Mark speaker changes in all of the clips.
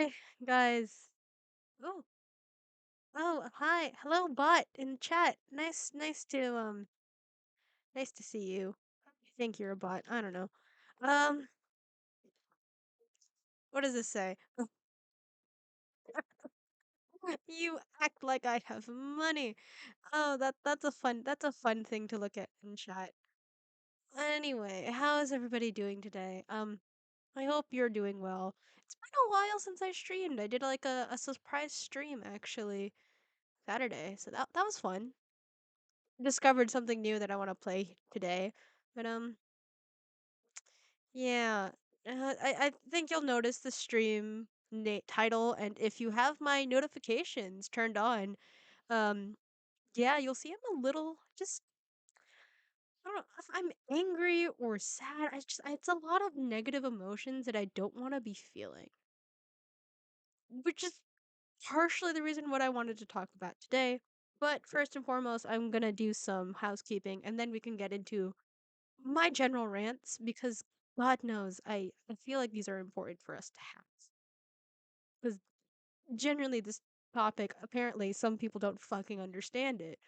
Speaker 1: Hi, guys. Oh, oh, hi. Hello, bot in chat. Nice to see you. I think you're a bot. I don't know. Um, what does this say? You act like I have money. Oh, that's a fun thing to look at in chat. Anyway, how is everybody doing today? I hope you're doing well. It's been a while since I streamed. I did like a surprise stream actually Saturday, so that was fun. Discovered something new that I want to play today. But yeah, I think you'll notice the stream title, and if you have my notifications turned on, yeah, you'll see I'm a little just I don't know if I'm angry or sad. It's a lot of negative emotions that I don't want to be feeling, which is partially the reason what I wanted to talk about today. But first and foremost, I'm gonna do some housekeeping, and then we can get into my general rants because God knows I feel like these are important for us to have because generally this topic apparently some people don't fucking understand it.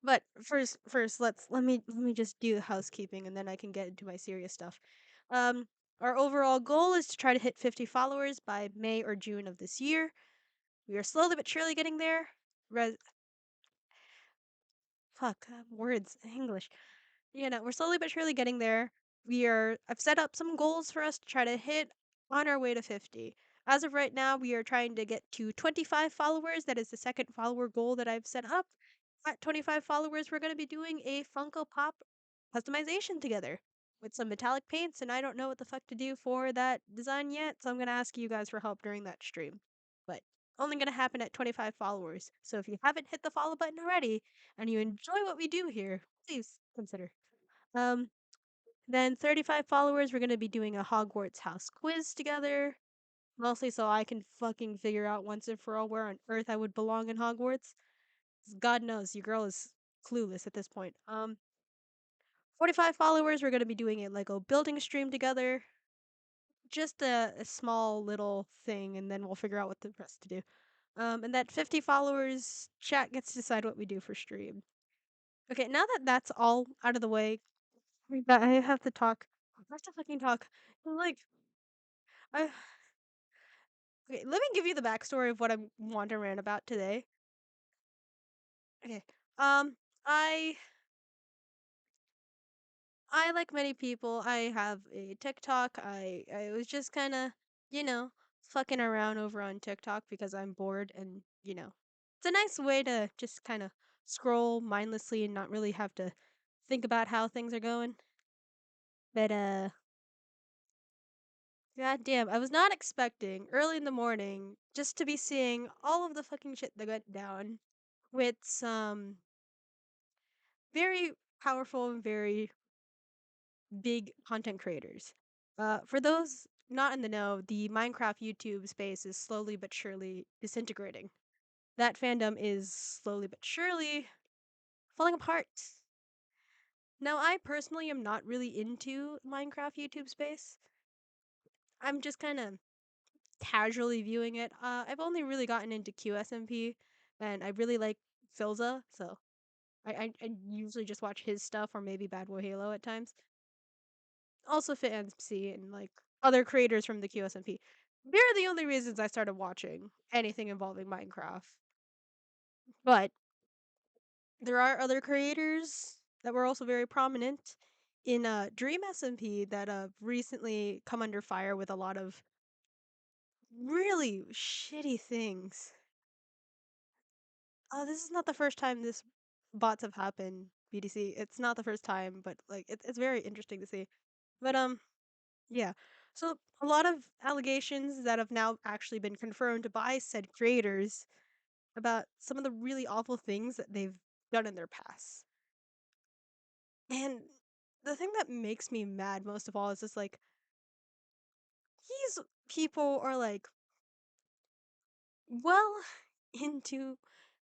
Speaker 1: But first let me just do the housekeeping and then I can get into my serious stuff. Um, our overall goal is to try to hit 50 followers by May or June of this year. We are slowly but surely getting there. Res- words English. We're slowly but surely getting there. I've set up some goals for us to try to hit on our way to 50. As of right now, we are trying to get to 25 followers. That is the second follower goal that I've set up. At 25 followers, we're going to be doing a Funko Pop customization together with some metallic paints, and I don't know what the fuck to do for that design yet, so I'm going to ask you guys for help during that stream. But only going to happen at 25 followers. So if you haven't hit the follow button already and you enjoy what we do here, please consider. Um, then 35 followers, we're gonna be doing a Hogwarts house quiz together. Mostly so I can fucking figure out once and for all where on earth I would belong in Hogwarts. 'Cause God knows, your girl is clueless at this point. 45 followers, we're gonna be doing a Lego building stream together. Just a small little thing, and then we'll figure out what the rest to do. And that 50 followers, chat gets to decide what we do for stream. Okay, now that that's all out of the way, I have to talk. I have to fucking talk. Like, I okay, let me give you the backstory of what I want to rant about today. Okay. Um, I like many people, I have a TikTok. I was just kind of, you know, fucking around over on TikTok because I'm bored and, it's a nice way to just kind of scroll mindlessly and not really have to think about how things are going. But god damn, I was not expecting early in the morning just to be seeing all of the fucking shit that went down with some very powerful and very big content creators. For those not in the know, the Minecraft YouTube space is slowly but surely disintegrating. That fandom is slowly but surely falling apart. Now, I personally am not really into Minecraft YouTube space. I'm just kind of casually viewing it. I've only really gotten into QSMP, and I really like Filza, so I usually just watch his stuff or maybe Bad Boy Halo at times. Also FitMC and like other creators from the QSMP. They're the only reasons I started watching anything involving Minecraft. But there are other creators that were also very prominent in Dream SMP that have recently come under fire with a lot of really shitty things. This is not the first time this bots have happened, BDC. It's not the first time, but like it's very interesting to see. But yeah. So a lot of allegations that have now actually been confirmed by said creators about some of the really awful things that they've done in their past. And the thing that makes me mad most of all is just like these people are like well into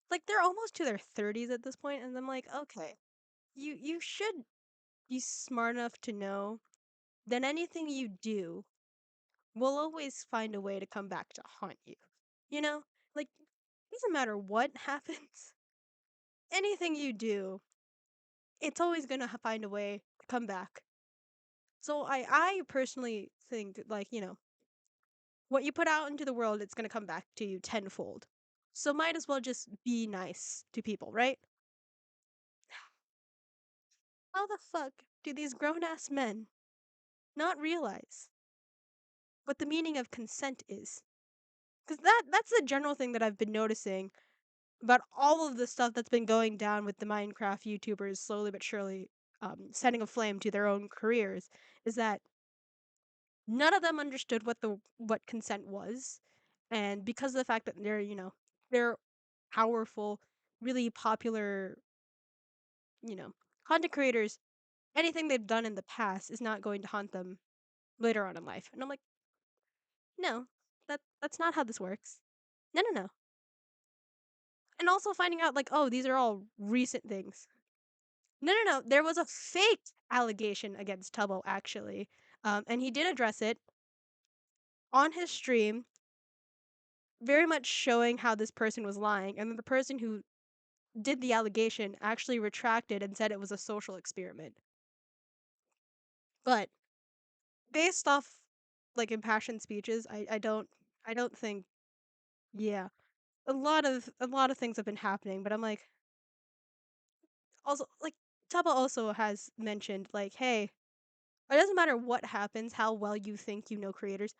Speaker 1: like they're almost to their 30s at this point and I'm like, okay, you should be smart enough to know that anything you do will always find a way to come back to haunt you. You know? Like, doesn't matter what happens, anything you do, it's always gonna find a way to come back. So I personally think that, like, what you put out into the world, it's gonna come back to you tenfold. So might as well just be nice to people, right? How the fuck do these grown ass men not realize what the meaning of consent is? Because that's the general thing that I've been noticing about all of the stuff that's been going down with the Minecraft YouTubers slowly but surely setting a flame to their own careers is that none of them understood what consent was, and because of the fact that they're powerful, really popular, you know content creators, anything they've done in the past is not going to haunt them later on in life. And I'm like, no, that's not how this works. No, no, no. And also finding out like, oh, these are all recent things. No, no, no. There was a fake allegation against Tubbo actually, and he did address it on his stream, very much showing how this person was lying, and then the person who did the allegation actually retracted and said it was a social experiment. But based off like impassioned speeches, I don't think, yeah. A lot of things have been happening, but I'm like, also like Tubbo also has mentioned like, hey, it doesn't matter what happens, how well you think you know creators,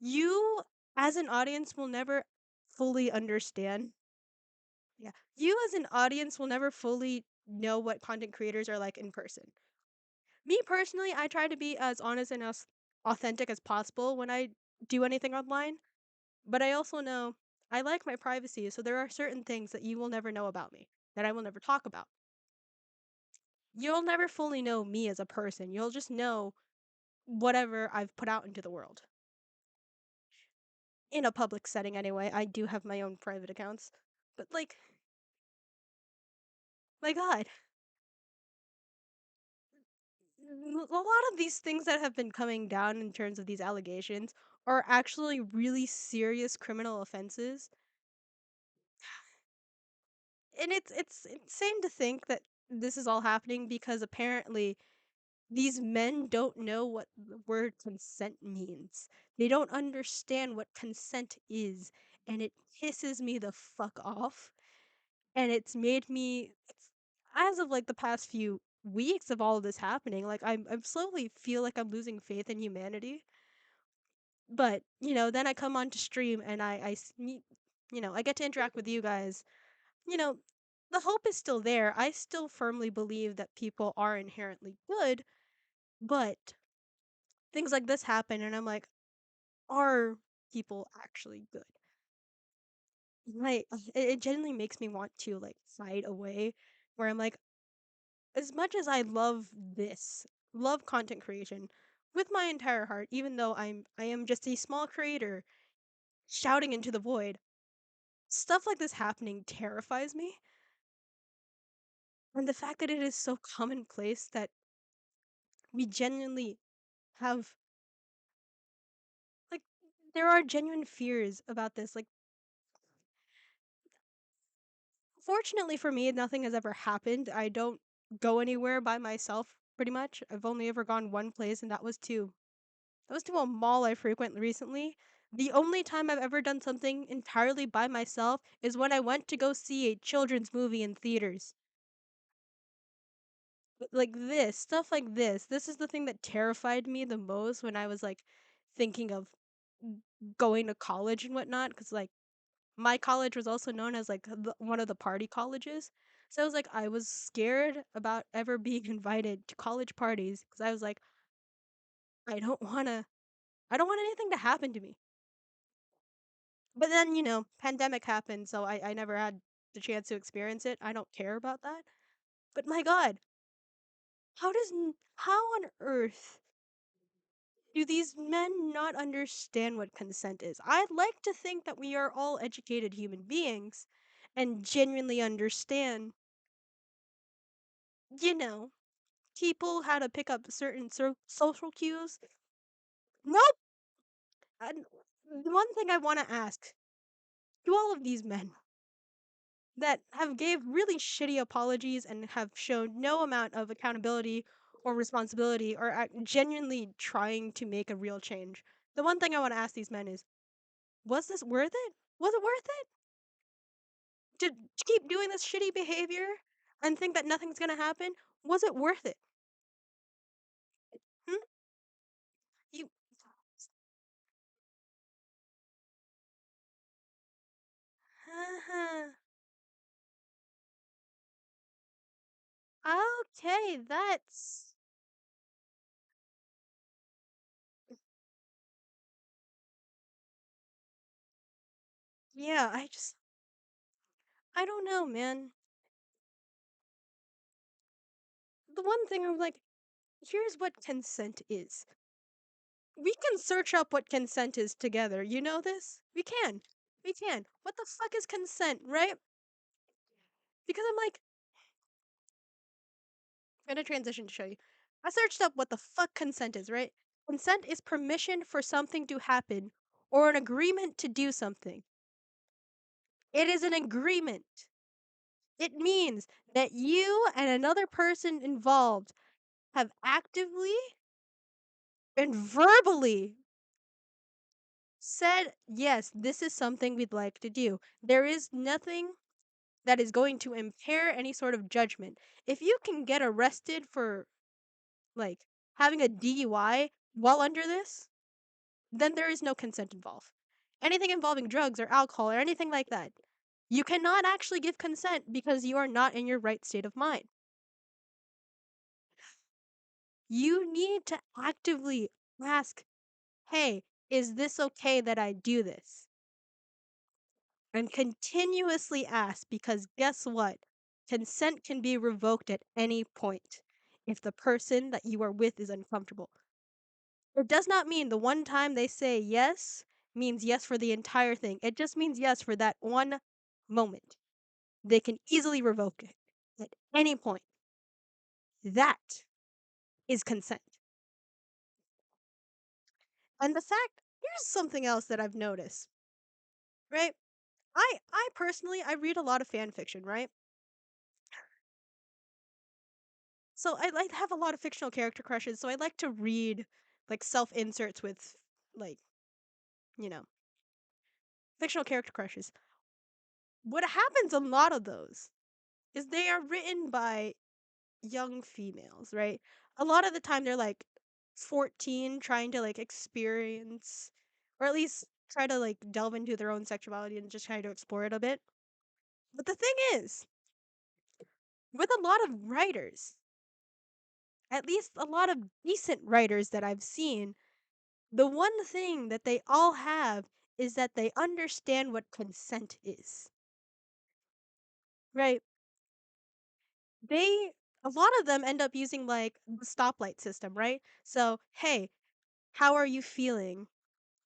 Speaker 1: you as an audience will never fully understand. Yeah. You as an audience will never fully know what content creators are like in person. Me personally, I try to be as honest and as authentic as possible when I do anything online, but I also know I like my privacy, so there are certain things that you will never know about me, that I will never talk about. You'll never fully know me as a person. You'll just know whatever I've put out into the world. In a public setting anyway. I do have my own private accounts. But like, my god, a lot of these things that have been coming down in terms of these allegations are actually really serious criminal offenses. And it's insane to think that this is all happening because apparently these men don't know what the word consent means. They don't understand what consent is, and it pisses me the fuck off. And it's made me as of like the past few weeks of all of this happening, like I'm slowly feel like I'm losing faith in humanity. But then I come on to stream and I get to interact with you guys. you know the hope is still there. I still firmly believe that people are inherently good, but things like this happen and I'm like, are people actually good? Like, it genuinely makes me want to like side away, where I'm like, as much as I love content creation with my entire heart, even though I am just a small creator shouting into the void, stuff like this happening terrifies me. And the fact that it is so commonplace that we genuinely have, like, there are genuine fears about this. Like, fortunately for me, nothing has ever happened. I don't go anywhere by myself, pretty much. I've only ever gone one place, and that was to a mall I frequent recently. The only time I've ever done something entirely by myself is when I went to go see a children's movie in theaters. Like this, stuff like this. This is the thing that terrified me the most when I was like thinking of going to college and whatnot. Because like my college was also known as like one of the party colleges. So I was scared about ever being invited to college parties because I was like, I don't want to, I don't want anything to happen to me. But then, pandemic happened, so I never had the chance to experience it. I don't care about that. But my god, how on earth do these men not understand what consent is? I'd like to think that we are all educated human beings and genuinely understand, you know, people how to pick up certain social cues. Nope, And the one thing I want to ask to all of these men that have gave really shitty apologies and have shown no amount of accountability or responsibility or genuinely trying to make a real change. The one thing I want to ask these men is, was this worth it? Was it worth it to keep doing this shitty behavior and think that nothing's gonna happen? Was it worth it? Hmm? You okay, that's yeah, I don't know, man. The one thing I'm like, here's what consent is. We can search up what consent is together. You know this? We can. We can. What the fuck is consent, right? Because I'm like, I'm gonna transition to show you. I searched up what the fuck consent is, right? Consent is permission for something to happen or an agreement to do something. It is an agreement. It means that you and another person involved have actively and verbally said, yes, this is something we'd like to do. There is nothing that is going to impair any sort of judgment. If you can get arrested for, like, having a DUI while under this, then there is no consent involved. Anything involving drugs or alcohol or anything like that, you cannot actually give consent because you are not in your right state of mind. You need to actively ask, hey, is this okay that I do this? And continuously ask because guess what? Consent can be revoked at any point if the person that you are with is uncomfortable. It does not mean the one time they say yes means yes for the entire thing. It just means yes for that one moment. They can easily revoke it at any point. That is consent. And the fact, here's something else that I've noticed, right? I personally I read a lot of fan fiction, right? So I like have a lot of fictional character crushes, so I like to read like self inserts with like, you know, fictional character crushes. What happens a lot of those is they are written by young females, right? A lot of the time they're like 14 trying to like experience or at least try to like delve into their own sexuality and just try to explore it a bit. But the thing is, with a lot of writers, at least a lot of decent writers that I've seen, the one thing that they all have is that they understand what consent is, right? They, a lot of them end up using like the stoplight system, right? So, hey, how are you feeling,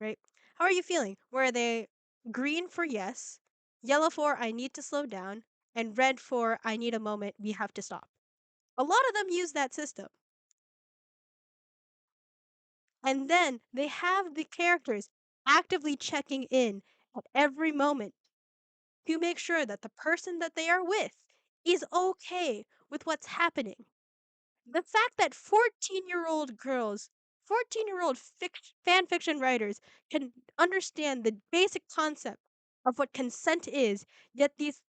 Speaker 1: right? How are you feeling? Where they green for yes, yellow for I need to slow down, and red for I need a moment, we have to stop. A lot of them use that system. And then they have the characters actively checking in at every moment to make sure that the person that they are with is okay with what's happening. The fact that 14-year-old girls, 14-year-old fan fiction writers can understand the basic concept of what consent is, yet these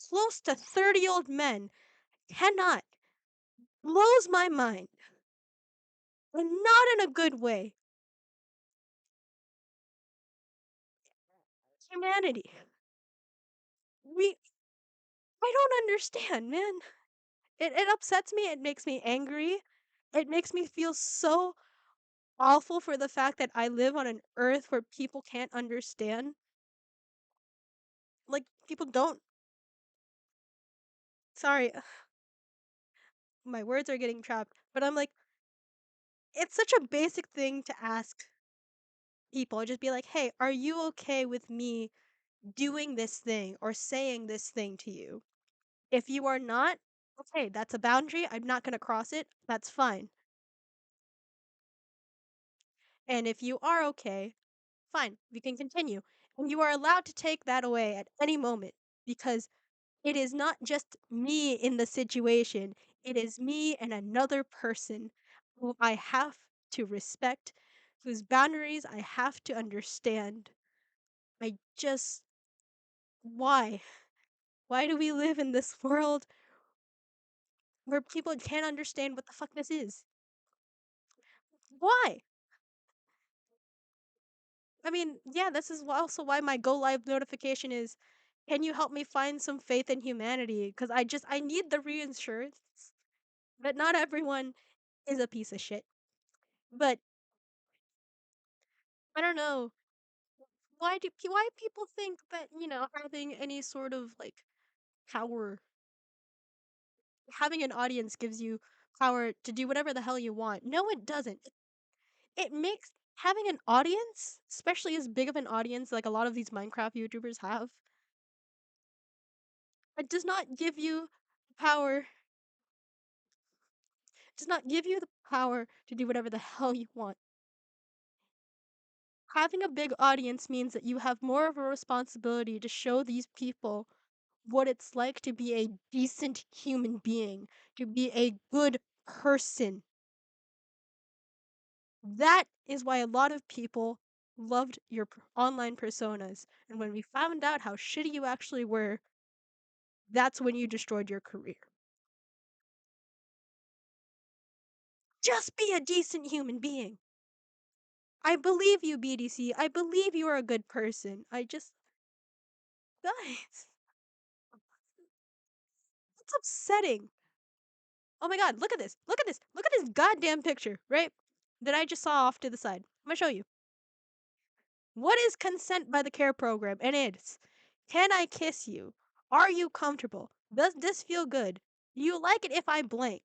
Speaker 1: close to 30-year-old men cannot, blows my mind. And not in a good way. Humanity. We, I don't understand, man. It upsets me, it makes me angry. It makes me feel so awful for the fact that I live on an earth where people can't understand. Like, people don't. Sorry, my words are getting trapped. But I'm like, it's such a basic thing to ask people. Just be like, hey, are you okay with me doing this thing or saying this thing to you? If you are not, okay, that's a boundary. I'm not going to cross it. That's fine. And if you are okay, fine, we can continue. And you are allowed to take that away at any moment because it is not just me in the situation, it is me and another person who I have to respect, whose boundaries I have to understand. I just. Why? Why do we live in this world where people can't understand what the fuck this is? Why? I mean, yeah, this is also why my go live notification is, can you help me find some faith in humanity? Because I need the reassurance that not everyone is a piece of shit. But I don't know. Why people think that, having any sort of like power, having an audience gives you power to do whatever the hell you want. No, it doesn't. It makes having an audience, especially as big of an audience like a lot of these Minecraft YouTubers have, it does not give you the power to do whatever the hell you want. Having a big audience means that you have more of a responsibility to show these people what it's like to be a decent human being, to be a good person. That is why a lot of people loved your online personas. And when we found out how shitty you actually were, that's when you destroyed your career. Just be a decent human being. I believe you, BDC. I believe you are a good person. Guys, it's upsetting. Oh my god, look at this. Look at this. Look at this goddamn picture, right? That I just saw off to the side. I'm gonna show you. What is consent by the care program? And it's, can I kiss you? Are you comfortable? Does this feel good? Do you like it if I blank?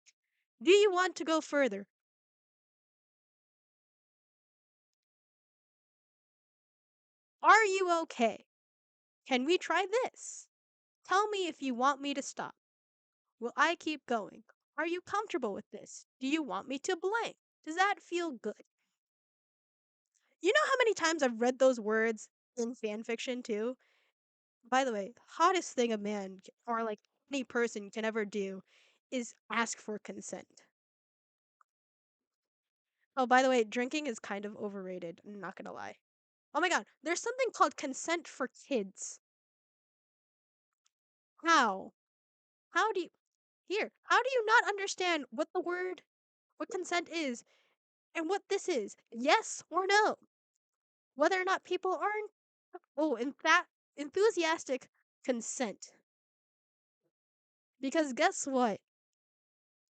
Speaker 1: Do you want to go further? Are you okay? Can we try this? Tell me if you want me to stop. Will I keep going? Are you comfortable with this? Do you want me to blank? Does that feel good? You know how many times I've read those words in fan fiction too? By the way, hottest thing a man or like any person can ever do is ask for consent. Oh, by the way, drinking is kind of overrated. I'm not gonna lie. Oh my god, there's something called consent for kids. How? How do you How do you not understand what consent is and what this is? Yes or no? Whether or not people are in fact enthusiastic consent. Because guess what?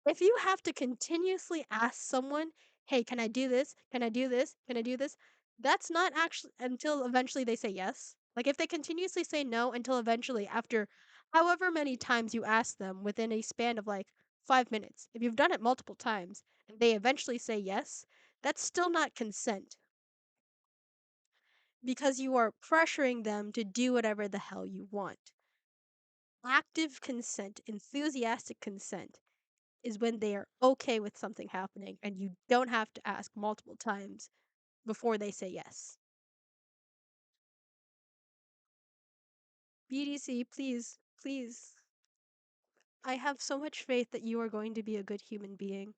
Speaker 1: If you have to continuously ask someone, "Hey, can I do this? Can I do this? Can I do this?" That's not actually until eventually they say yes. Like if they continuously say no until eventually after however many times you ask them within a span of like 5 minutes. If you've done it multiple times and they eventually say yes, that's still not consent because you are pressuring them to do whatever the hell you want. Active consent, enthusiastic consent is when they are okay with something happening and you don't have to ask multiple times before they say yes. BDC, please, please. I have so much faith that you are going to be a good human being.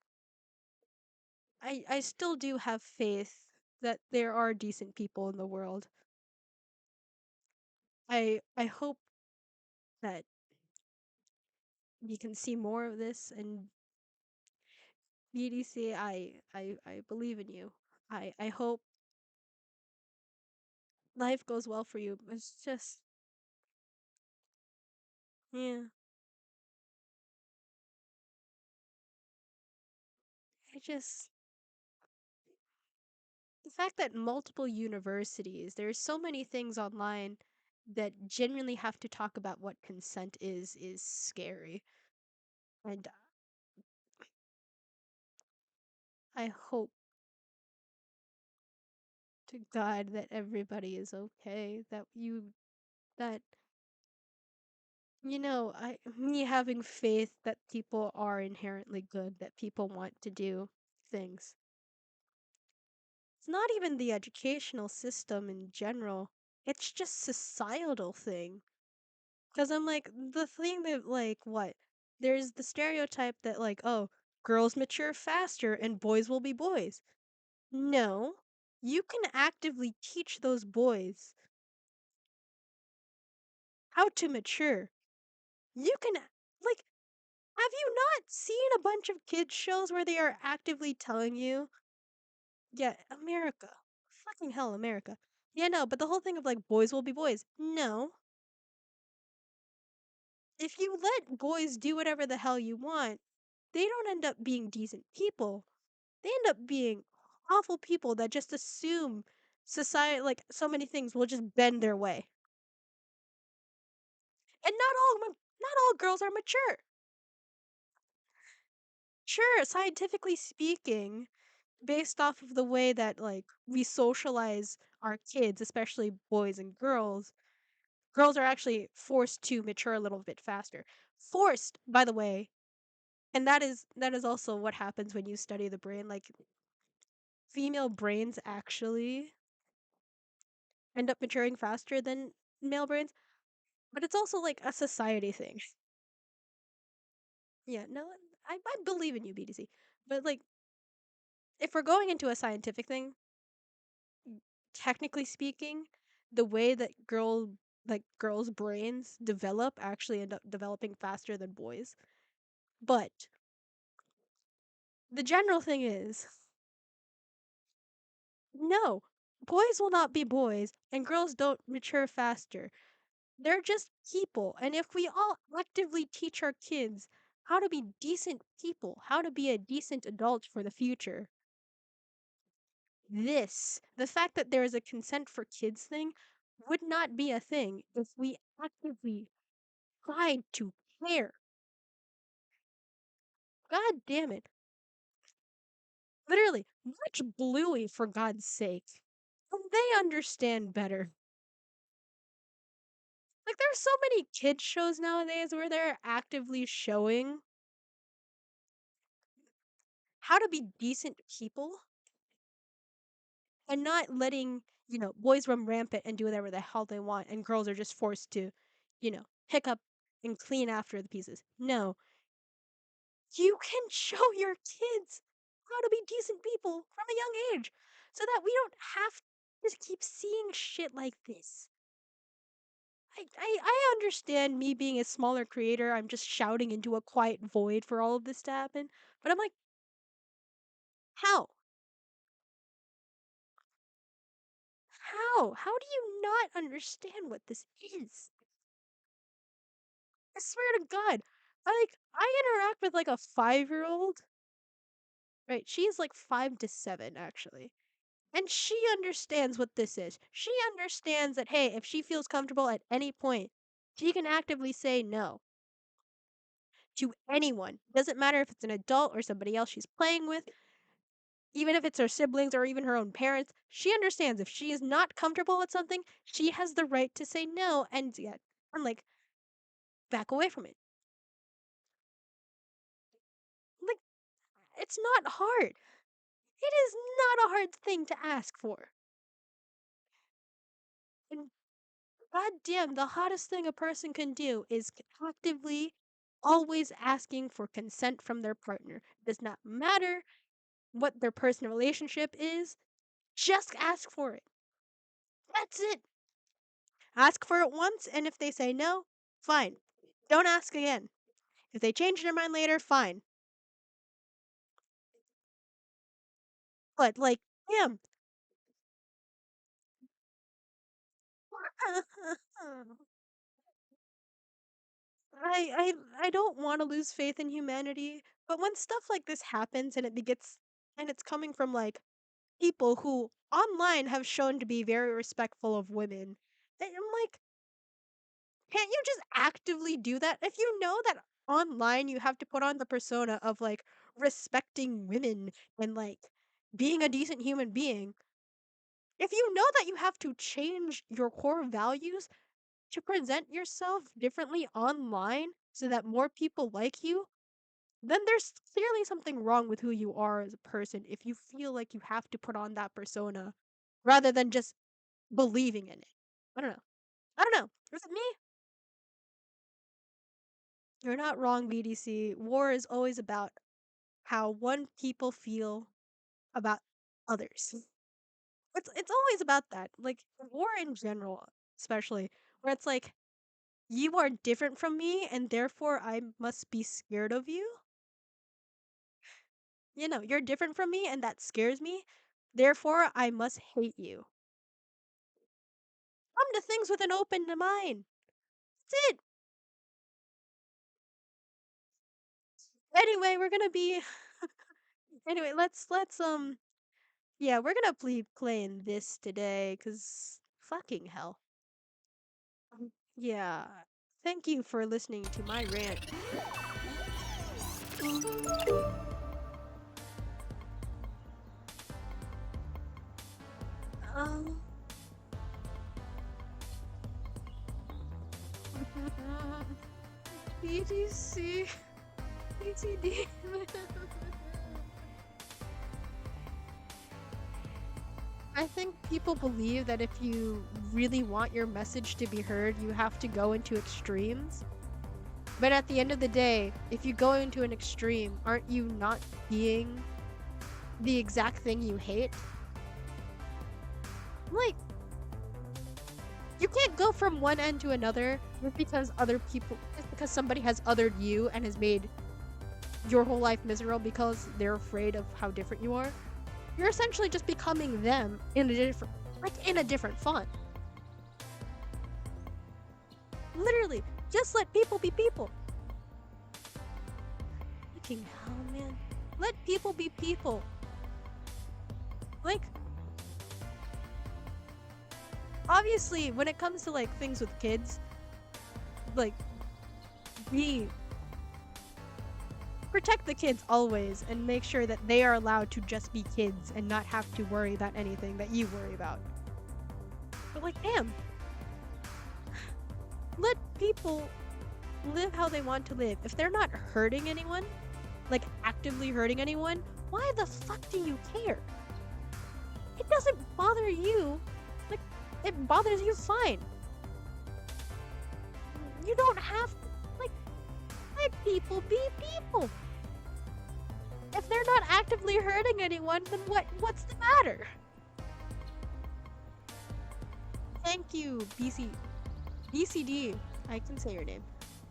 Speaker 1: I still do have faith that there are decent people in the world. I hope that we can see more of this and BDC, I believe in you. I hope life goes well for you. It's just yeah. I just the fact that multiple universities, there's so many things online that genuinely have to talk about what consent is scary. And I hope to God that everybody is okay, that I me having faith that people are inherently good, that people want to do things. It's not even the educational system in general. It's just societal thing. Cause I'm like the thing that like what? There's the stereotype that like, oh, girls mature faster and boys will be boys. No. You can actively teach those boys how to mature. You can like have you not seen a bunch of kids shows where they are actively telling you, yeah, America. Fucking hell, America. Yeah, no, but the whole thing of like boys will be boys. No. If you let boys do whatever the hell you want, they don't end up being decent people. They end up being awful people that just assume society, like so many things, will just bend their way. And not all girls are mature. Sure, scientifically speaking, based off of the way that like we socialize our kids, especially boys and girls are actually forced to mature a little bit faster. Forced, by the way, and that is also what happens when you study the brain. Like female brains actually end up maturing faster than male brains, but it's also like a society thing. Yeah, no, I believe in you, BDC. But like if we're going into a scientific thing, technically speaking, the way that girls' brains develop actually end up developing faster than boys. But the general thing is, no, boys will not be boys and girls don't mature faster. They're just people. And if we all actively teach our kids how to be decent people, how to be a decent adult for the future, the fact that there is a consent for kids thing would not be a thing if we actively tried to care. God damn it. Literally, watch Bluey for God's sake. And they understand better. Like, there's so many kids shows nowadays where they're actively showing how to be decent people and not letting, boys run rampant and do whatever the hell they want and girls are just forced to, pick up and clean after the pieces. No, you can show your kids how to be decent people from a young age so that we don't have to keep seeing shit like this. I understand me being a smaller creator, I'm just shouting into a quiet void for all of this to happen, but I'm like, how? How? How do you not understand what this is? I swear to God. I interact with like a 5-year-old. Right, she is like 5 to 7 actually. And she understands what this is. She understands that, hey, if she feels comfortable at any point, she can actively say no to anyone. Doesn't matter if it's an adult or somebody else she's playing with, even if it's her siblings or even her own parents. She understands if she is not comfortable with something, she has the right to say no and like back away from it. Like, it's not hard. It is not a hard thing to ask for. And goddamn, the hottest thing a person can do is actively always asking for consent from their partner. It does not matter what their personal relationship is, just ask for it. That's it. Ask for it once, and if they say no, fine. Don't ask again. If they change their mind later, fine. But, like, damn. I don't want to lose faith in humanity, but when stuff like this happens and it's coming from like people who online have shown to be very respectful of women, and I'm like, can't you just actively do that? If you know that online you have to put on the persona of like respecting women and like being a decent human being, if you know that you have to change your core values to present yourself differently online so that more people like you, then there's clearly something wrong with who you are as a person if you feel like you have to put on that persona rather than just believing in it. I don't know. I don't know. Is it me? You're not wrong, BDC. War is always about how one people feel about others. It's always about that. Like war in general, especially where it's like you are different from me and therefore I must be scared of you. You're different from me and that scares me. Therefore, I must hate you. Come to things with an open mind. That's it. Anyway, we're gonna be anyway, let's yeah, we're gonna be playing this today, cause fucking hell. Yeah. Thank you for listening to my rant. Um BTC BTD. I think people believe that if you really want your message to be heard, you have to go into extremes. But at the end of the day, if you go into an extreme, aren't you not being the exact thing you hate? Like, you can't go from one end to another just because somebody has othered you and has made your whole life miserable because they're afraid of how different you are. You're essentially just becoming them in a different font. Literally, just let people be people. Fucking hell, man. Let people be people. Like, obviously, when it comes to like things with kids, like, we protect the kids always and make sure that they are allowed to just be kids and not have to worry about anything that you worry about. But like, damn. Let people live how they want to live. If they're not hurting anyone, like actively hurting anyone, why the fuck do you care? It doesn't bother you. Like, it bothers you, fine. You don't have to, like, let people be people. If they're not actively hurting anyone, then what's the matter? Thank you, BCD. I can say your name.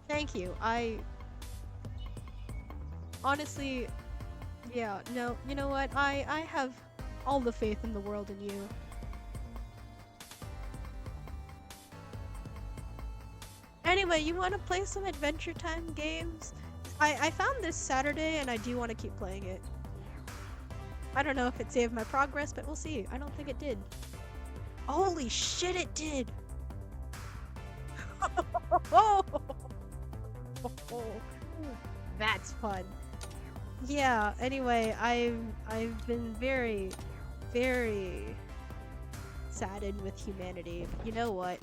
Speaker 1: Thank you. I honestly, yeah, no, you know what? I have all the faith in the world in you. Anyway, you want to play some Adventure Time games? I found this Saturday and I do want to keep playing it. I don't know if it saved my progress, but we'll see. I don't think it did. Holy shit, it did! That's fun. Yeah, anyway, I've been very, very saddened with humanity. You know what?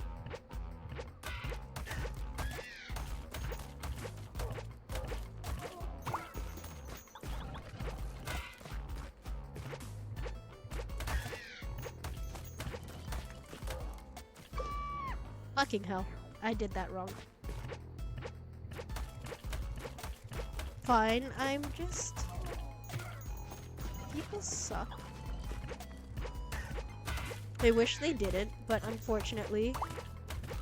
Speaker 1: Fucking hell. I did that wrong. Fine, I'm just... People suck. I wish they didn't, but unfortunately,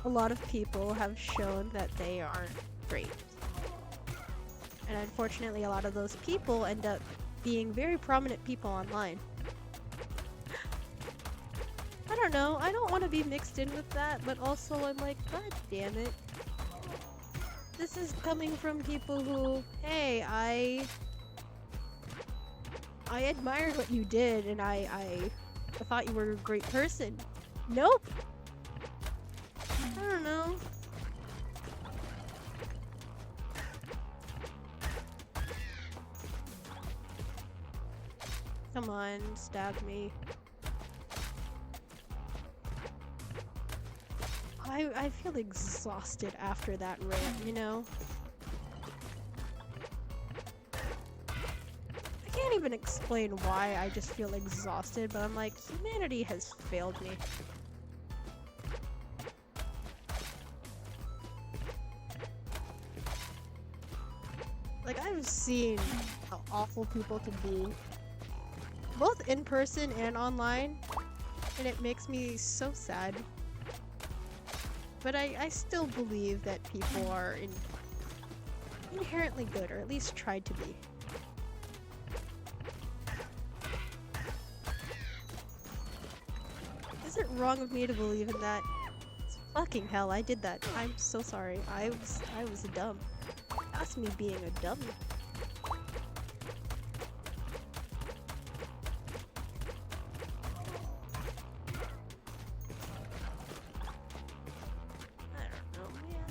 Speaker 1: a lot of people have shown that they aren't great. And unfortunately, a lot of those people end up being very prominent people online. I don't know, I don't want to be mixed in with that, but also I'm like, god damn it. This is coming from people who, hey, I admired what you did and I thought you were a great person. Nope. I don't know. Come on, stab me. I feel exhausted after that rant, you know? even explain why I just feel exhausted, but I'm like, humanity has failed me. Like, I've seen how awful people can be, both in person and online, and it makes me so sad. But I still believe that people are inherently good, or at least tried to be. Is it wrong of me to believe in that? Fucking hell, I did that. I'm so sorry. I was dumb. That's me being a dummy. I don't know, man.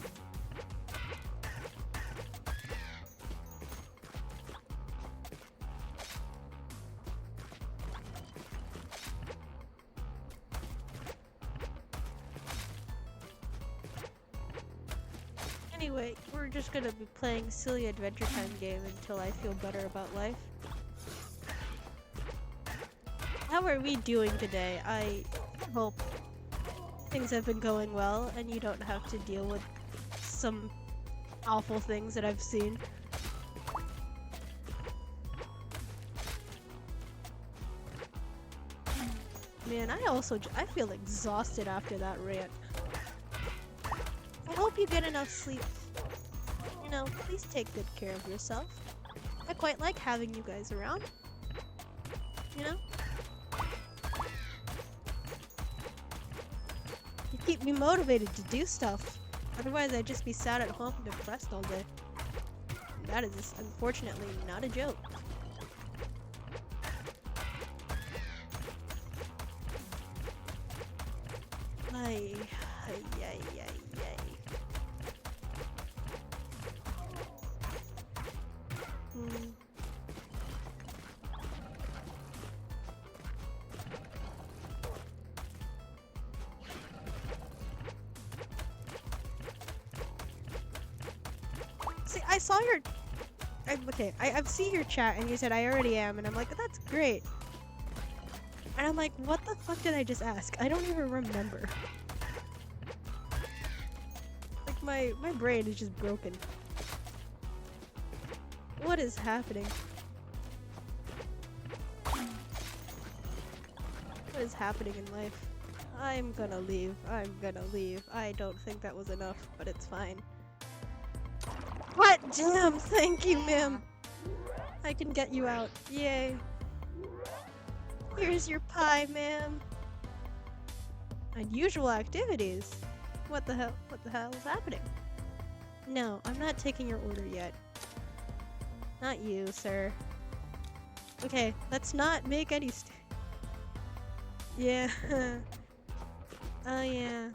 Speaker 1: Anyway, we're just gonna be playing silly Adventure Time game until I feel better about life. How are we doing today? I hope things have been going well and you don't have to deal with some awful things that I've seen. Man, I feel exhausted after that rant. I hope you get enough sleep. You know, please take good care of yourself. I quite like having you guys around. You know? You keep me motivated to do stuff. Otherwise, I'd just be sat at home depressed all day. That is unfortunately not a joke. Ay, ay, ay, ay, ay. See, I saw your... okay, I've seen your chat and you said I already am, and I'm like, that's great. And I'm like, what the fuck did I just ask? I don't even remember. Like, my brain is just broken. What is happening? What is happening in life? I'm gonna leave. I'm gonna leave. I don't think that was enough, but it's fine. What? Damn, thank you, ma'am. I can get you out. Yay. Here's your pie, ma'am. Unusual activities? What the hell? What the hell is happening? No, I'm not taking your order yet. Not you, sir. Okay, let's not make any yeah. Oh yeah.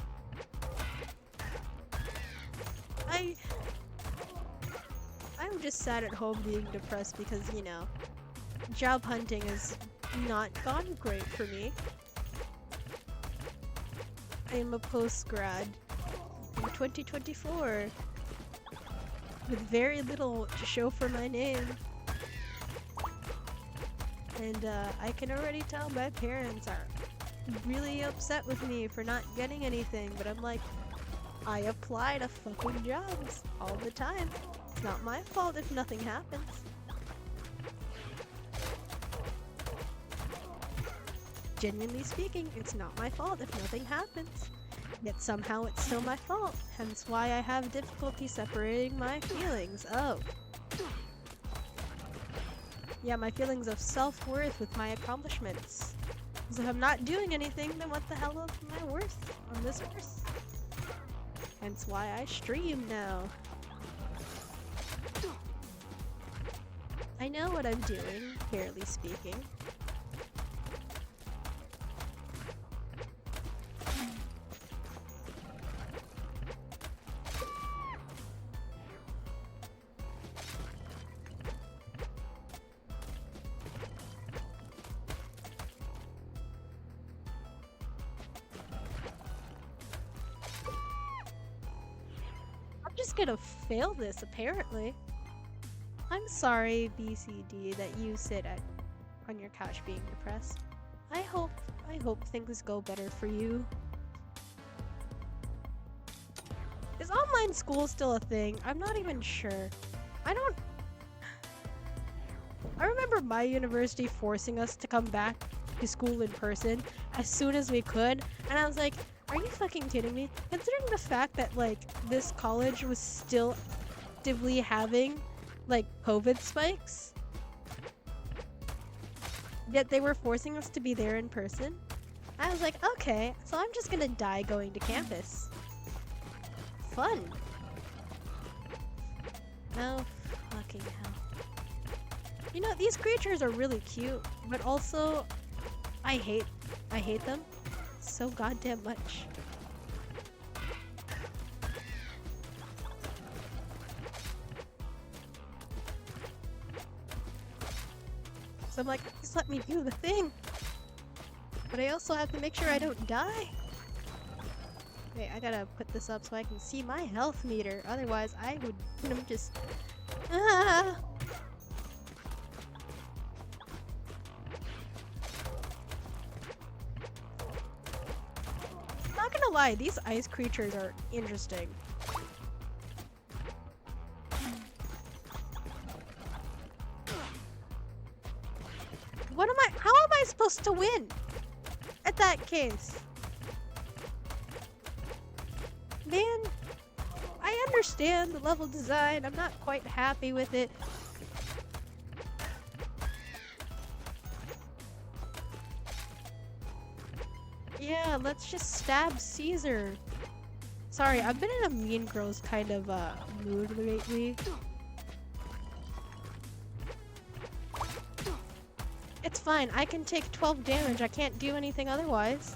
Speaker 1: I'm just sad at home being depressed because, you know, job hunting has not gone great for me. I am a post-grad in 2024 with very little to show for my name. And I can already tell my parents are really upset with me for not getting anything, but I'm like, I apply to fucking jobs all the time. It's not my fault if nothing happens. Genuinely speaking, it's not my fault if nothing happens. Yet somehow it's still my fault, hence why I have difficulty separating my feelings of... yeah, my feelings of self-worth with my accomplishments. Because if I'm not doing anything, then what the hell is my worth on this earth? Hence why I stream now. I know what I'm doing, fairly speaking. I'm just gonna fail this, apparently. I'm sorry, BCD, that you sit at on your couch being depressed. I hope things go better for you. Is online school still a thing? I'm not even sure. I remember my university forcing us to come back to school in person as soon as we could, and I was like, are you fucking kidding me? Considering the fact that, like, this college was still actively having, like, COVID spikes, yet they were forcing us to be there in person. I was like, okay, so I'm just gonna die going to campus. Fun. Oh, fucking hell. You know, these creatures are really cute, but also, I hate them so goddamn much. So I'm like, just let me do the thing. But I also have to make sure I don't die. Wait, I gotta put this up so I can see my health meter. Otherwise, I would, you know, just... Ah! Not gonna lie, these ice creatures are interesting. How am I supposed to win at that case? Man, I understand the level design. I'm not quite happy with it. Yeah, let's just stab Caesar. Sorry, I've been in a Mean Girls kind of mood lately. It's fine, I can take 12 damage. I can't do anything otherwise.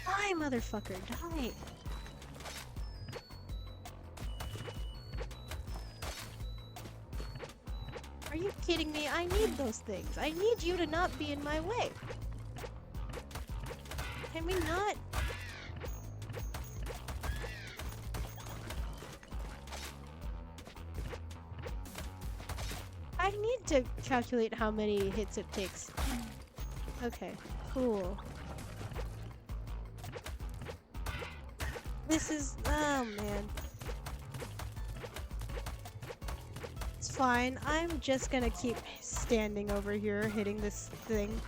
Speaker 1: Die, motherfucker, die. Are you kidding me? I need those things. I need you to not be in my way. Can we not? I need to calculate how many hits it takes. Okay, cool. This is... oh man. It's fine. I'm just gonna keep standing over here hitting this thing.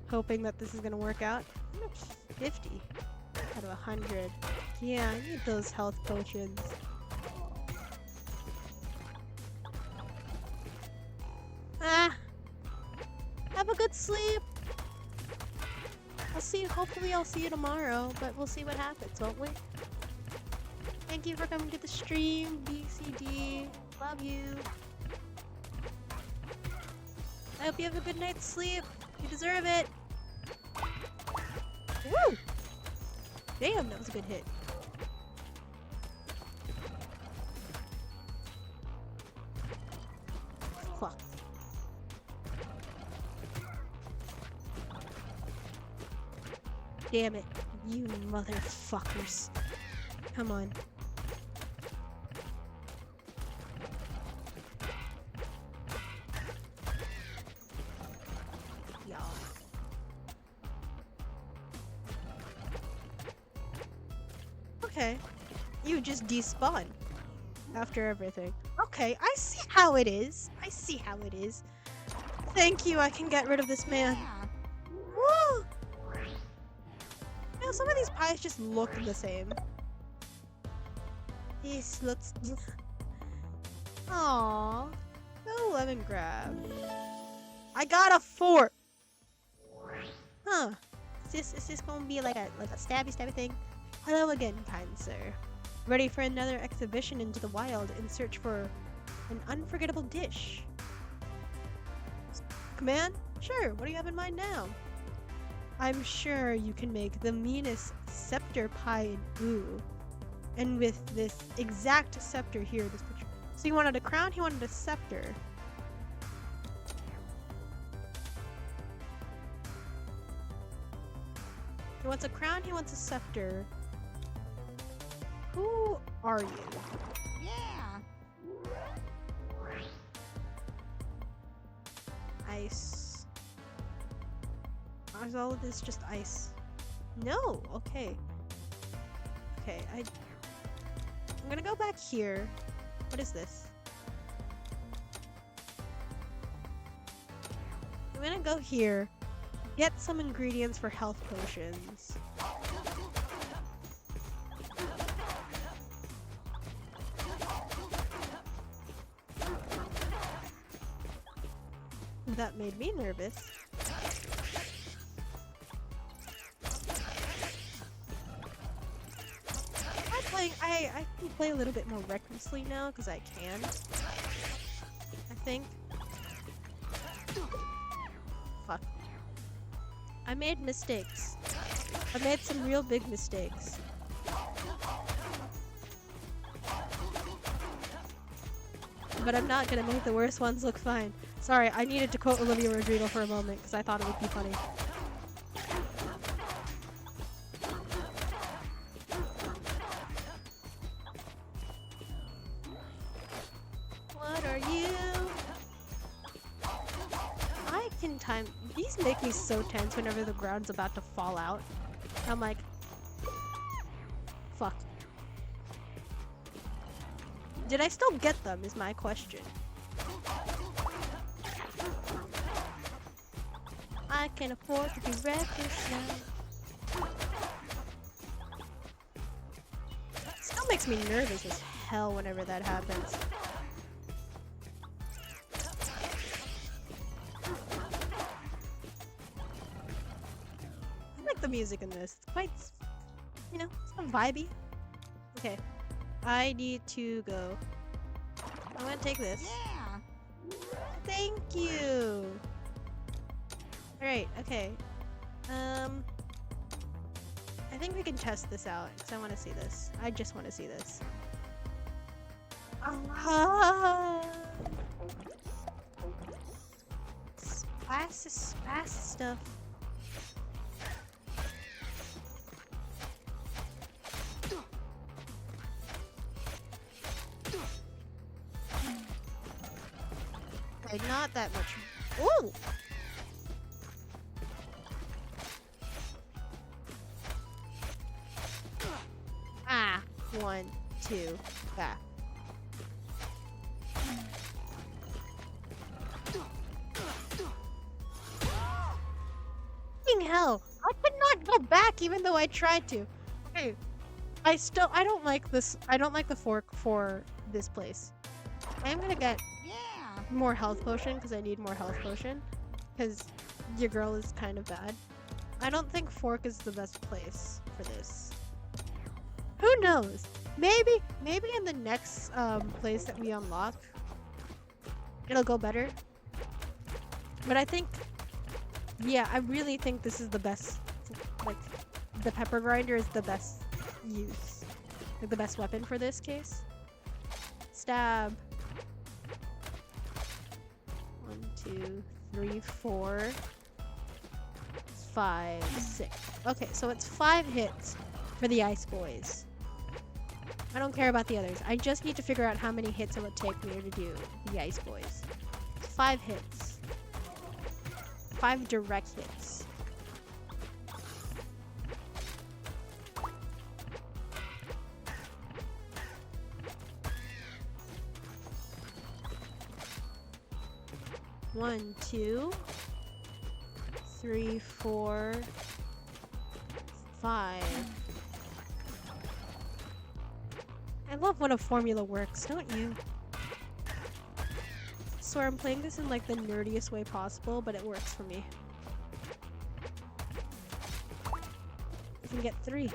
Speaker 1: Hoping that this is gonna work out. I'm at 50 out of 100. Yeah, I need those health potions. Ah! Have a good sleep! Hopefully I'll see you tomorrow, but we'll see what happens, won't we? Thank you for coming to the stream, BCD. Love you. I hope you have a good night's sleep. You deserve it. Woo! Damn, that was a good hit. Fuck. Damn it, you motherfuckers. Come on. Y'all. Okay. You just despawn after everything. Okay, I see how it is. I see how it is. Thank you, I can get rid of this man. Woo! You know, some of these pies just look the same. This looks... Aww. No lemon grab. I got a 4! Huh. Is this gonna be like a stabby thing? Hello again, kind sir. Ready for another exhibition into the wild in search for an unforgettable dish? Command? Sure, what do you have in mind now? I'm sure you can make the meanest scepter pie in Ooh. And with this exact scepter here, this picture. So he wanted a crown, he wanted a scepter. He wants a crown, he wants a scepter. Who are you?
Speaker 2: Yeah.
Speaker 1: ice. Or is all of this just ice? No! Okay. Okay, I'm gonna go back here. What is this? I'm gonna go here, get some ingredients for health potions. That made me nervous. I can play a little bit more recklessly now because I can. I think. Fuck. I made mistakes. I made some real big mistakes. But I'm not gonna make the worst ones look fine. Sorry, I needed to quote Olivia Rodrigo for a moment because I thought it would be funny. What are you? I can time. These make me so tense whenever the ground's about to fall out. I'm like, fuck. Did I still get them is my question. I can afford to be reckless now. Still makes me nervous as hell whenever that happens. I like the music in this. It's quite, you know, it's kind of vibey. Okay. I need to go. I'm gonna take this.
Speaker 2: Yeah.
Speaker 1: Thank you. Alright, okay. I think we can test this out because I want to see this. I just want to see this. Fast stuff. Okay, not that much. Ooh! Ah! 1, 2, back. Hell! I could not go back even though I tried to. Okay. I don't like this. I don't like the fork for this place. I'm gonna get more health potion because I need more health potion. Because your girl is kind of bad. I don't think fork is the best place for this. Who knows? Maybe in the next place that we unlock, it'll go better. But I think, yeah, I really think this is the best. Like, the pepper grinder is the best use. Like, the best weapon for this case. Stab. 1, 2, 3, 4, 5, 6. Okay, so it's 5 hits for the ice boys. I don't care about the others. I just need to figure out how many hits it would take me to do the ice boys. 5 hits. 5 direct hits. One, 2, 3, 4, 5. I love when a formula works, don't you? I swear I'm playing this in like the nerdiest way possible, but it works for me. I can get 3.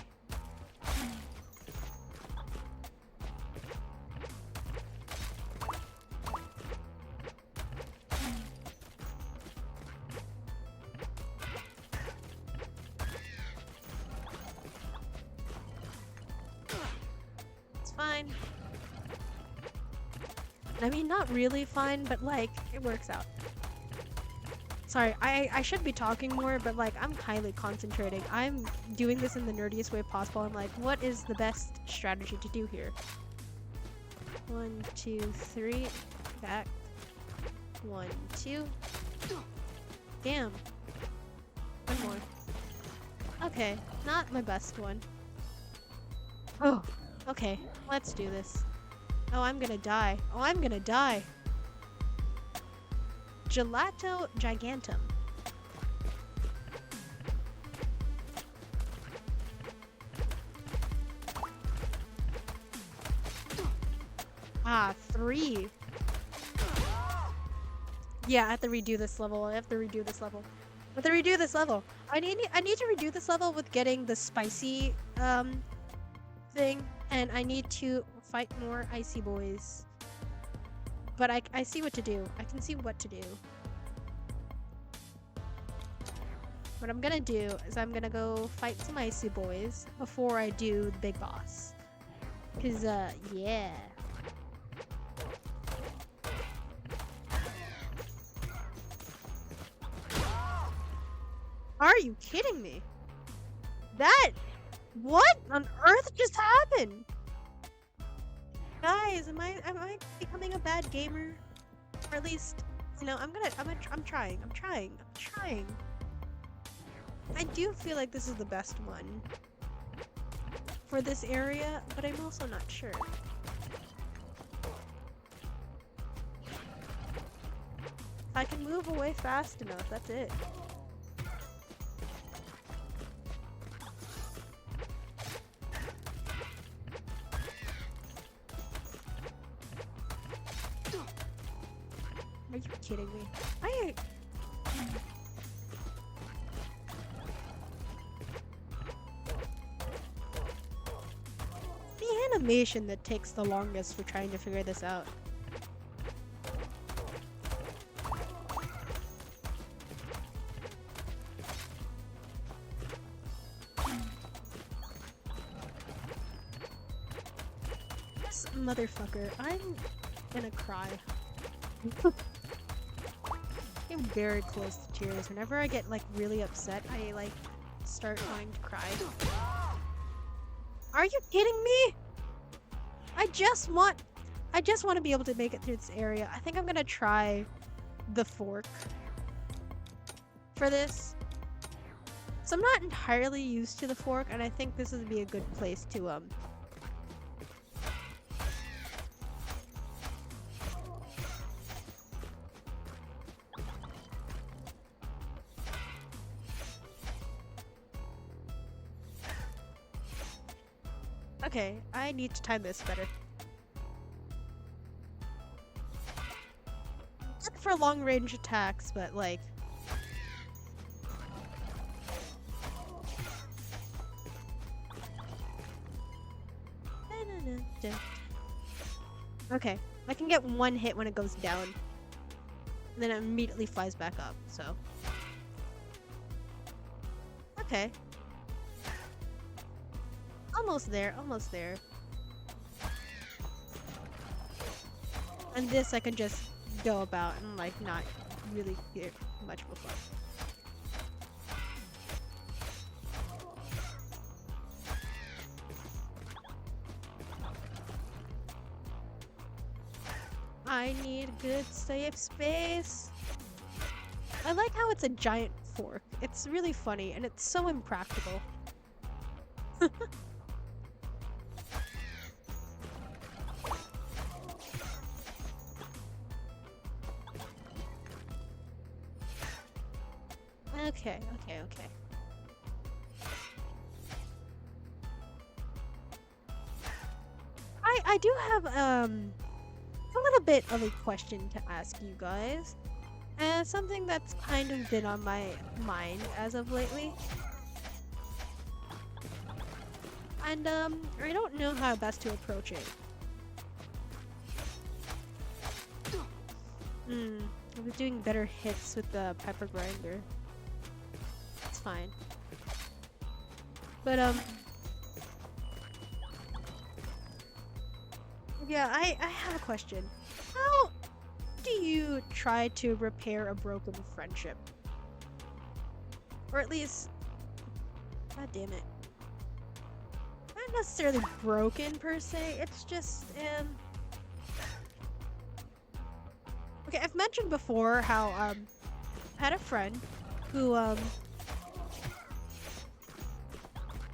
Speaker 1: Fine. I mean, not really fine, but like, it works out. Sorry, I should be talking more, but like, I'm highly concentrating. I'm doing this in the nerdiest way possible. I'm like, what is the best strategy to do here? 1, 2, 3, back. 1, 2, Damn. One more. Okay, not my best one. Oh, okay. Let's do this. Oh, I'm gonna die. Oh, I'm gonna die. Gelato gigantum. Ah, 3. Yeah, I have to redo this level. I have to redo this level. I have to redo this level. I need to redo this level with getting the spicy thing, and I need to fight more icy boys. But I see what to do. I can see what to do. What I'm gonna do is I'm gonna go fight some icy boys before I do the big boss. Cause yeah. Are you kidding me? What on earth just happened? Guys, am I becoming a bad gamer? Or at least, you know, I'm trying. I do feel like this is the best one for this area, but I'm also not sure. If I can move away fast enough, that's it. Are you kidding me? The animation that takes the longest for trying to figure this out. This motherfucker, I'm gonna cry. I'm very close to tears. Whenever I get like really upset, I like start wanting to cry. Are you kidding me? I just want to be able to make it through this area. I think I'm gonna try the fork for this. So I'm not entirely used to the fork, and I think this would be a good place to Okay, I need to time this better. Good for long range attacks, but like... Okay, I can get one hit when it goes down. And then it immediately flies back up, so... Okay. Almost there, almost there. And this I can just go about and like not really get much before. I need good safe space. I like how it's a giant fork. It's really funny and it's so impractical. Okay. I do have a little bit of a question to ask you guys. And something that's kind of been on my mind as of lately. And I don't know how best to approach it. I was doing better hits with the pepper grinder. It's fine. But yeah, I have a question. How do you try to repair a broken friendship? Or at least, god damn it. Not necessarily broken per se, it's just okay, I've mentioned before how had a friend who,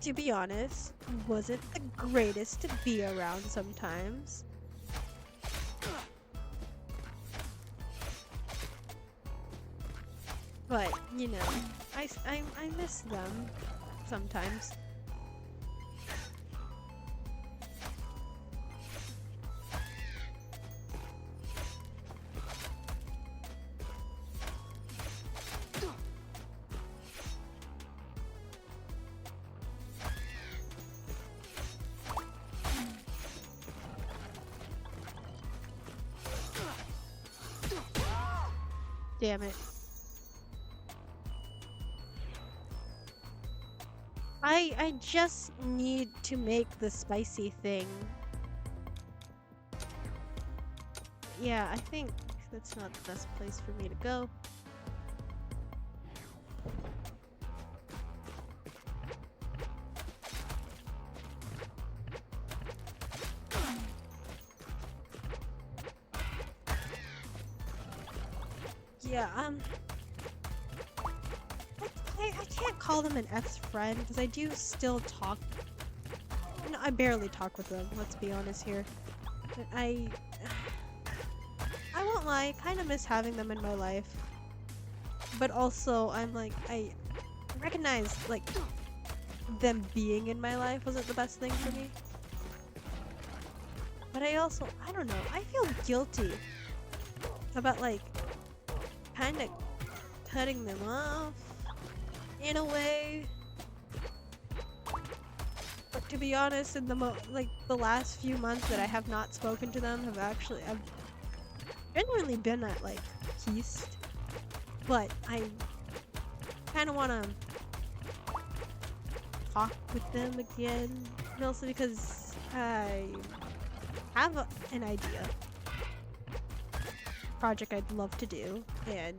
Speaker 1: to be honest, wasn't the greatest to be around sometimes. But, you know, I miss them sometimes. Damn it. I just need to make the spicy thing. Yeah, I think that's not the best place for me to go. Yeah, I can't call them an ex-friend because I do still talk. No, I barely talk with them, let's be honest here. But I won't lie, I kind of miss having them in my life. But also, I'm like, I recognize, like, them being in my life wasn't the best thing for me. But I also, I don't know, I feel guilty about, like, kind of cutting them off in a way. But to be honest, in the last few months that I have not spoken to them, I've genuinely been at like peace. But I kind of want to talk with them again, mostly because I have an idea, project I'd love to do, and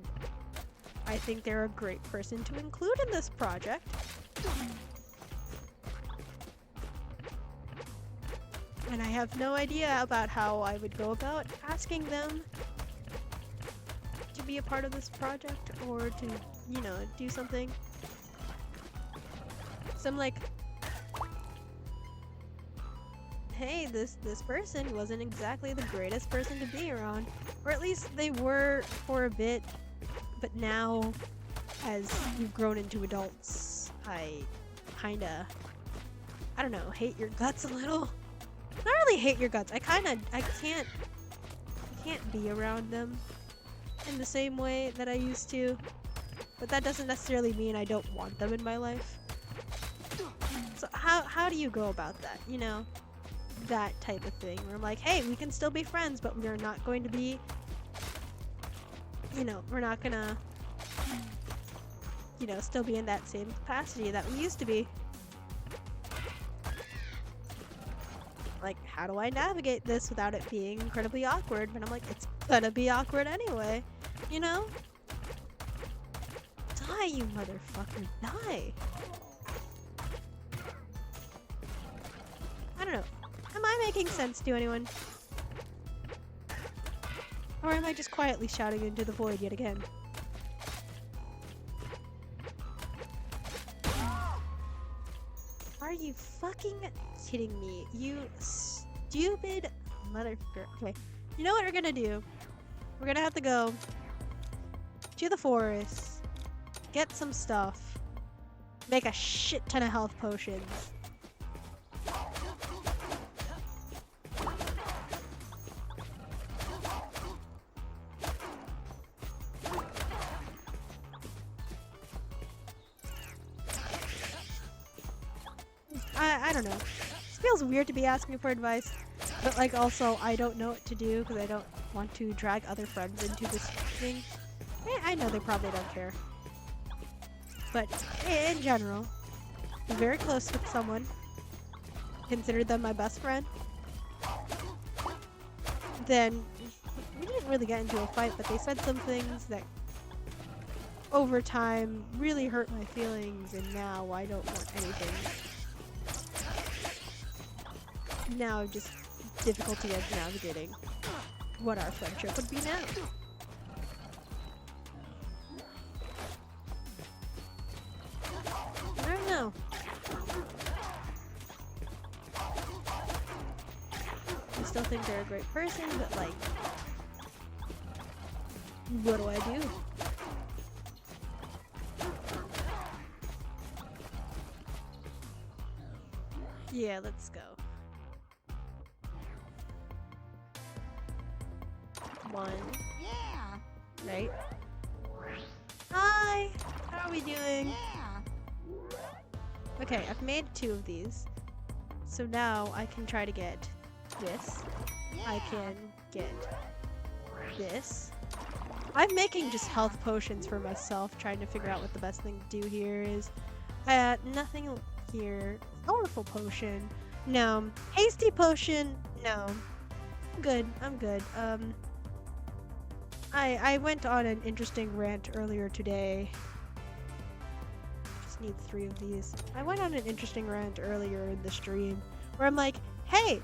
Speaker 1: I think they're a great person to include in this project. And I have no idea about how I would go about asking them to be a part of this project or to, you know, do something. So I'm like, hey, this person wasn't exactly the greatest person to be around. Or at least they were for a bit, but now, as we've grown into adults, I kinda, I don't know, hate your guts a little. Not really hate your guts, I can't be around them in the same way that I used to. But that doesn't necessarily mean I don't want them in my life. So how do you go about that, you know? That type of thing where I'm like, hey, we can still be friends, but we're not going to be, you know, we're not gonna, you know, still be in that same capacity that we used to be. Like, how do I navigate this without it being incredibly awkward? But I'm like, it's gonna be awkward anyway, you know? Die, you motherfucker, die. I don't know. Am I making sense to anyone? Or am I just quietly shouting into the void yet again? Are you fucking kidding me? You stupid motherfucker. Okay, you know what we're gonna do? We're gonna have to go to the forest, get some stuff, make a shit ton of health potions. I don't know. It feels weird to be asking for advice, but like also I don't know what to do because I don't want to drag other friends into this thing. I know they probably don't care. But in general, I'm very close with someone. Consider them my best friend. Then we didn't really get into a fight, but they said some things that over time really hurt my feelings, and now I don't want anything. Now just difficulty of navigating what our friendship would be now. still think they're a great person, but like, what do I do? Yeah, let's go. 1.
Speaker 2: Yeah.
Speaker 1: Right? Hi! How are we doing?
Speaker 2: Yeah.
Speaker 1: Okay, I've made 2 of these. So now I can try to get this. I can get this. I'm making just health potions for myself, trying to figure out what the best thing to do here is. Nothing here. Powerful potion. No. Hasty potion. No. I'm good. I'm good. I went on an interesting rant earlier today. Just need 3 of these. I went on an interesting rant earlier in the stream where I'm like, hey,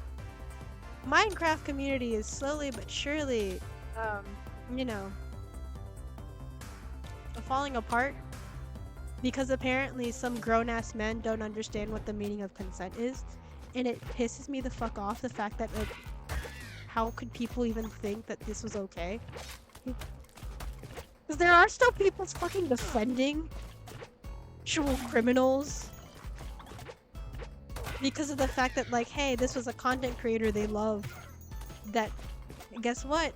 Speaker 1: Minecraft community is slowly but surely, you know, falling apart because apparently some grown-ass men don't understand what the meaning of consent is, and it pisses me the fuck off, the fact that, like, how could people even think that this was okay? Because there are still people fucking defending actual criminals because of the fact that, like, hey, this was a content creator they love that, guess what?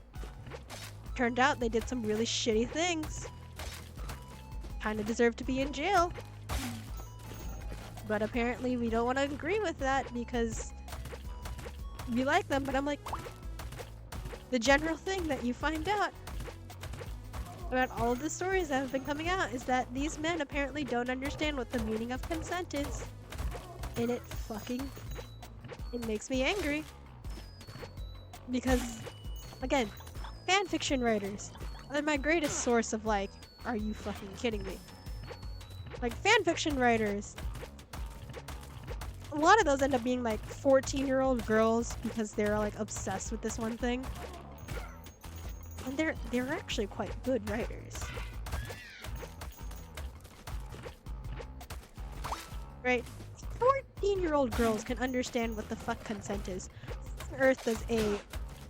Speaker 1: Turned out they did some really shitty things. Kind of deserve to be in jail. But apparently we don't want to agree with that because we like them. But I'm like, the general thing that you find out about all of the stories that have been coming out is that these men apparently don't understand what the meaning of consent is. And it makes me angry. Because, again, fanfiction writers are my greatest source of, like, are you fucking kidding me? Like, fanfiction writers, a lot of those end up being like 14-year-old girls because they're like obsessed with this one thing. And they're actually quite good writers. Right? 14-year-old girls can understand what the fuck consent is. Earth does a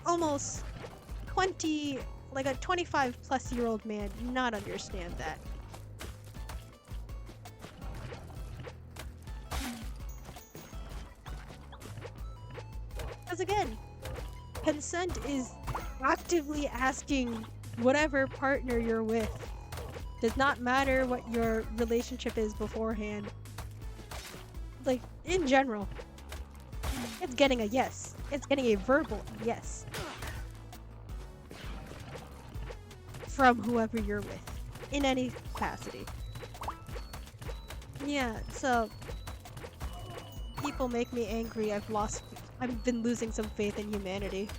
Speaker 1: almost 20, like a 25-plus-year-old man not understand that. Because again, consent is actively asking whatever partner you're with. Does not matter what your relationship is beforehand. Like, in general, it's getting a yes. It's getting a verbal yes. From whoever you're with. In any capacity. Yeah, so people make me angry. I've been losing some faith in humanity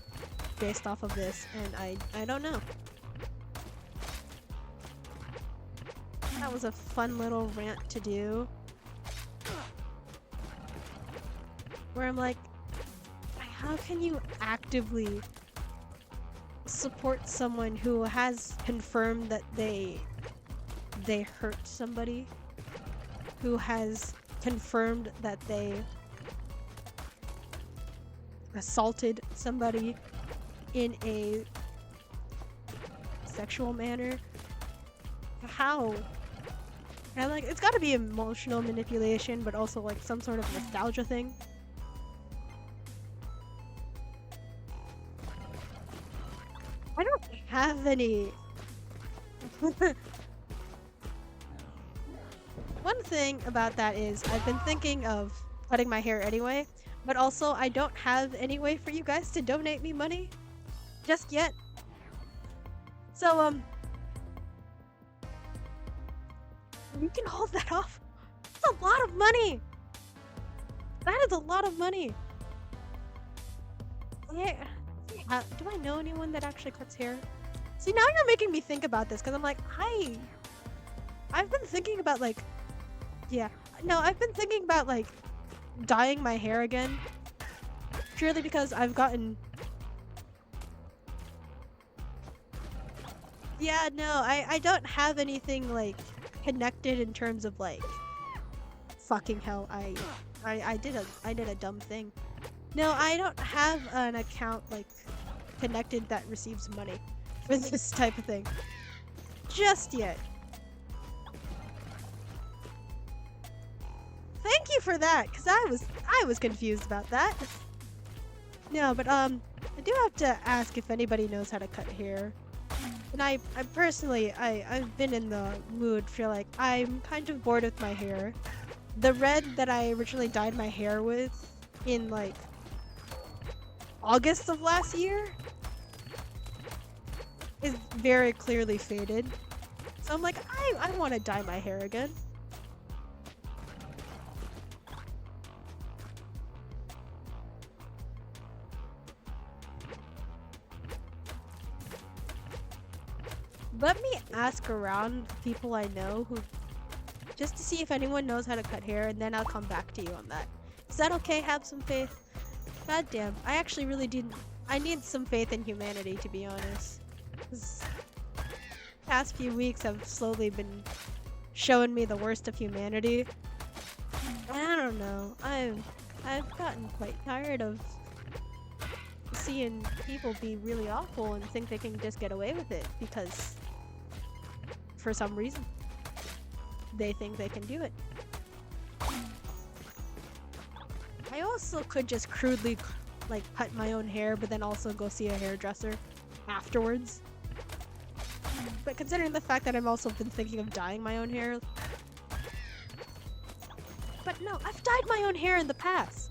Speaker 1: based off of this, and I don't know. That was a fun little rant to do. Where I'm like, how can you actively support someone who has confirmed that they hurt somebody, who has confirmed that they assaulted somebody in a sexual manner? How? And like, it's gotta be emotional manipulation, but also like some sort of nostalgia thing. I don't have any. One thing about that is I've been thinking of cutting my hair anyway, but also I don't have any way for you guys to donate me money just yet. So, you can hold that off. That's a lot of money. That is a lot of money. Yeah. Do I know anyone that actually cuts hair? See, now you're making me think about this, because I'm like, I've been thinking about, like, yeah. No, I've been thinking about, like, dyeing my hair again. Purely because I've gotten... Yeah, no, I don't have anything, like, connected in terms of, like, fucking hell, I did a dumb thing. No, I don't have an account like connected that receives money for this type of thing just yet. Thank you for that, cause I was confused about that. No, but I do have to ask if anybody knows how to cut hair. And I personally, I've been in the mood for like I'm kind of bored with my hair. The red that I originally dyed my hair with in like August of last year is very clearly faded. So I'm like, I want to dye my hair again. Let me ask around the people I know who, just to see if anyone knows how to cut hair, and then I'll come back to you on that. Is that okay? Have some faith. God damn, I actually really did. I need some faith in humanity, to be honest. This past few weeks have slowly been showing me the worst of humanity. I don't know. I've gotten quite tired of seeing people be really awful and think they can just get away with it because for some reason they think they can do it. I also could just crudely like cut my own hair but then also go see a hairdresser afterwards. But considering the fact that I've also been thinking of dyeing my own hair. But no, I've dyed my own hair in the past.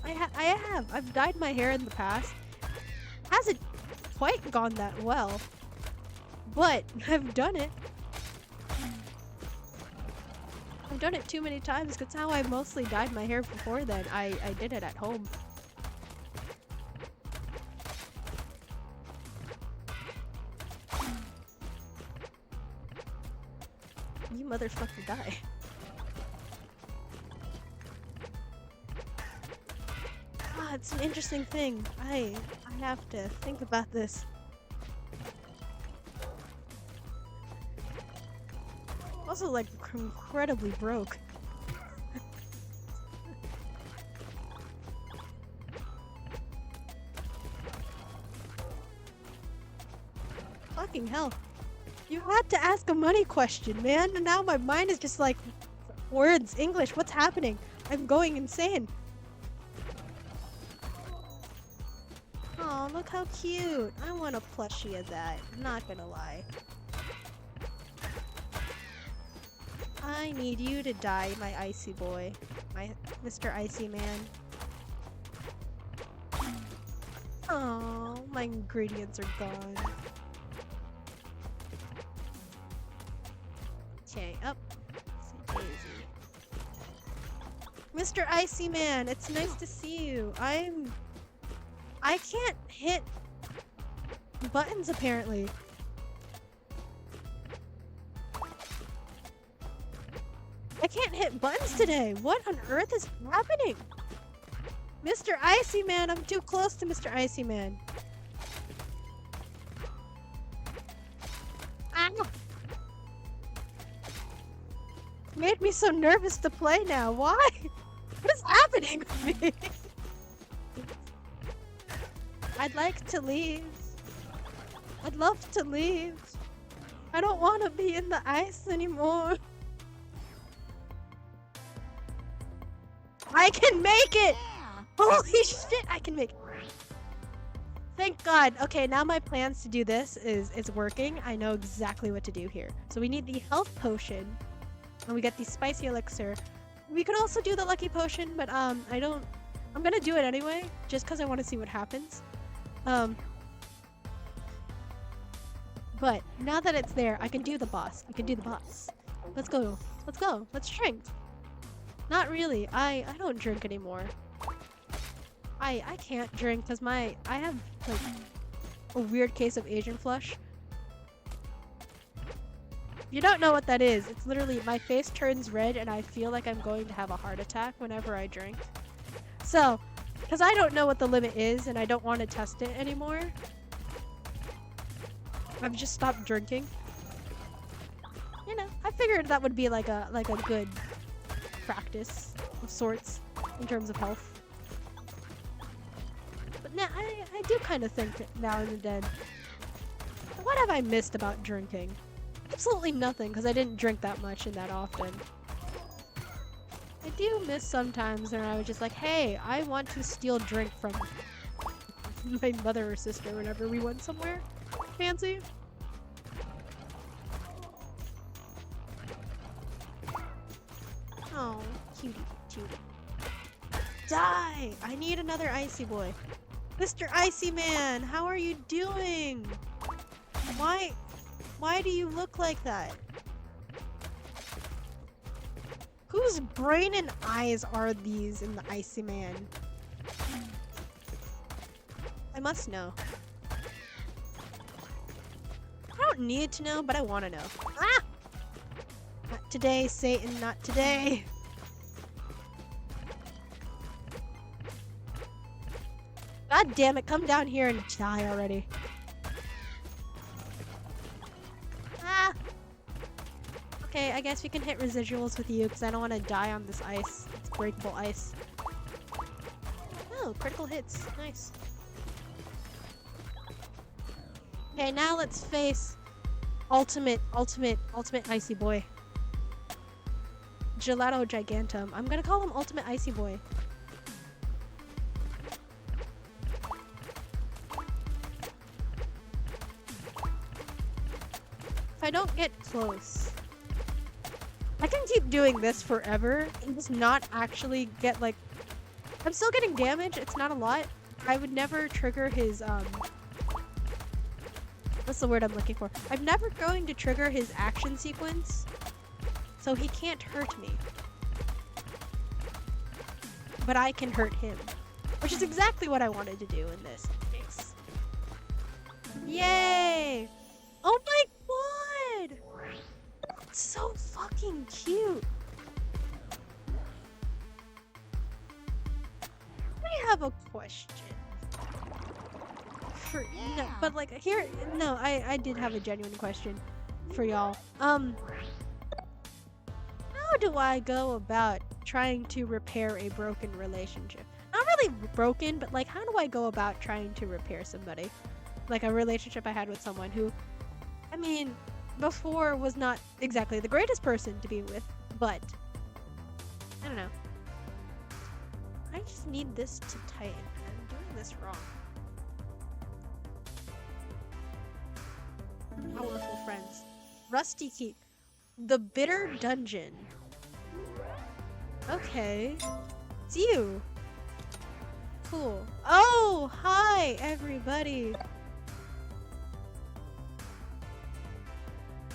Speaker 1: I have. I've dyed my hair in the past. Hasn't quite gone that well. But I've done it. I've done it too many times because how I mostly dyed my hair before then. I did it at home. You motherfucker die. Ah, it's an interesting thing. I have to think about this. Also, like, incredibly broke. Fucking hell. You had to ask a money question, man. And now my mind is just like, words, English, what's happening? I'm going insane. Oh, look how cute. I want a plushie of that. I'm not gonna lie. I need you to die, my icy boy. My Mr. Icy Man. Oh, my ingredients are gone. Okay, up. Daisy. Mr. Icy Man, it's nice to see you. I can't hit buttons apparently. I can't hit buttons today. What on earth is happening? Mr. Icy Man, I'm too close to Mr. Icy Man. Ow! Made me so nervous to play now. Why? What is happening with me? I'd like to leave. I'd love to leave. I don't want to be in the ice anymore. I can make it! Holy shit, I can make it. Thank God. Okay, now my plans to do this is working. I know exactly what to do here. So we need the health potion. And we get the spicy elixir. We could also do the lucky potion, but I'm gonna do it anyway, just because I want to see what happens. But now that it's there, I can do the boss. I can do the boss. Let's go. Let's go. Let's drink. Not really. I don't drink anymore. I can't drink because I have like a weird case of Asian flush. If you don't know what that is, it's literally my face turns red and I feel like I'm going to have a heart attack whenever I drink. So, because I don't know what the limit is and I don't want to test it anymore, I've just stopped drinking. You know, I figured that would be like a good practice of sorts. in terms of health. But now I do kind of think that now and then, what have I missed about drinking? Absolutely nothing, because I didn't drink that much and that often. I do miss sometimes when I was just like, hey, I want to steal drink from my mother or sister whenever we went somewhere fancy. Oh, cutie, cutie. Die! I need another icy boy. Mr. Icy Man, how are you doing? Why do you look like that? Whose brain and eyes are these in the Icy Man? I must know. I don't need to know, but I want to know. Ah! Not today, Satan, not today. God damn it, come down here and die already. Ah! Okay, I guess we can hit residuals with you because I don't want to die on this ice. It's breakable ice. Oh, critical hits. Nice. Okay, now let's face ultimate icy boy. Gelato Gigantum. I'm gonna call him Ultimate Icy Boy. If I don't get close, I can keep doing this forever and just not actually get like... I'm still getting damage, it's not a lot. I would never trigger his, what's the word I'm looking for? I'm never going to trigger his action sequence, so he can't hurt me. But I can hurt him, which is exactly what I wanted to do in this case. Yay! Oh my god! It's so fucking cute. I have a question. No, but like here, no, I did have a genuine question for y'all. How do I go about trying to repair a broken relationship? Not really broken, but like how do I go about trying to repair somebody? Like a relationship I had with someone who, I mean, before was not exactly the greatest person to be with, but I don't know. I just need this to tighten. I'm doing this wrong. Powerful friends. Rusty Key. The Bitter Dungeon. Okay. It's you. Cool. Oh, hi, everybody.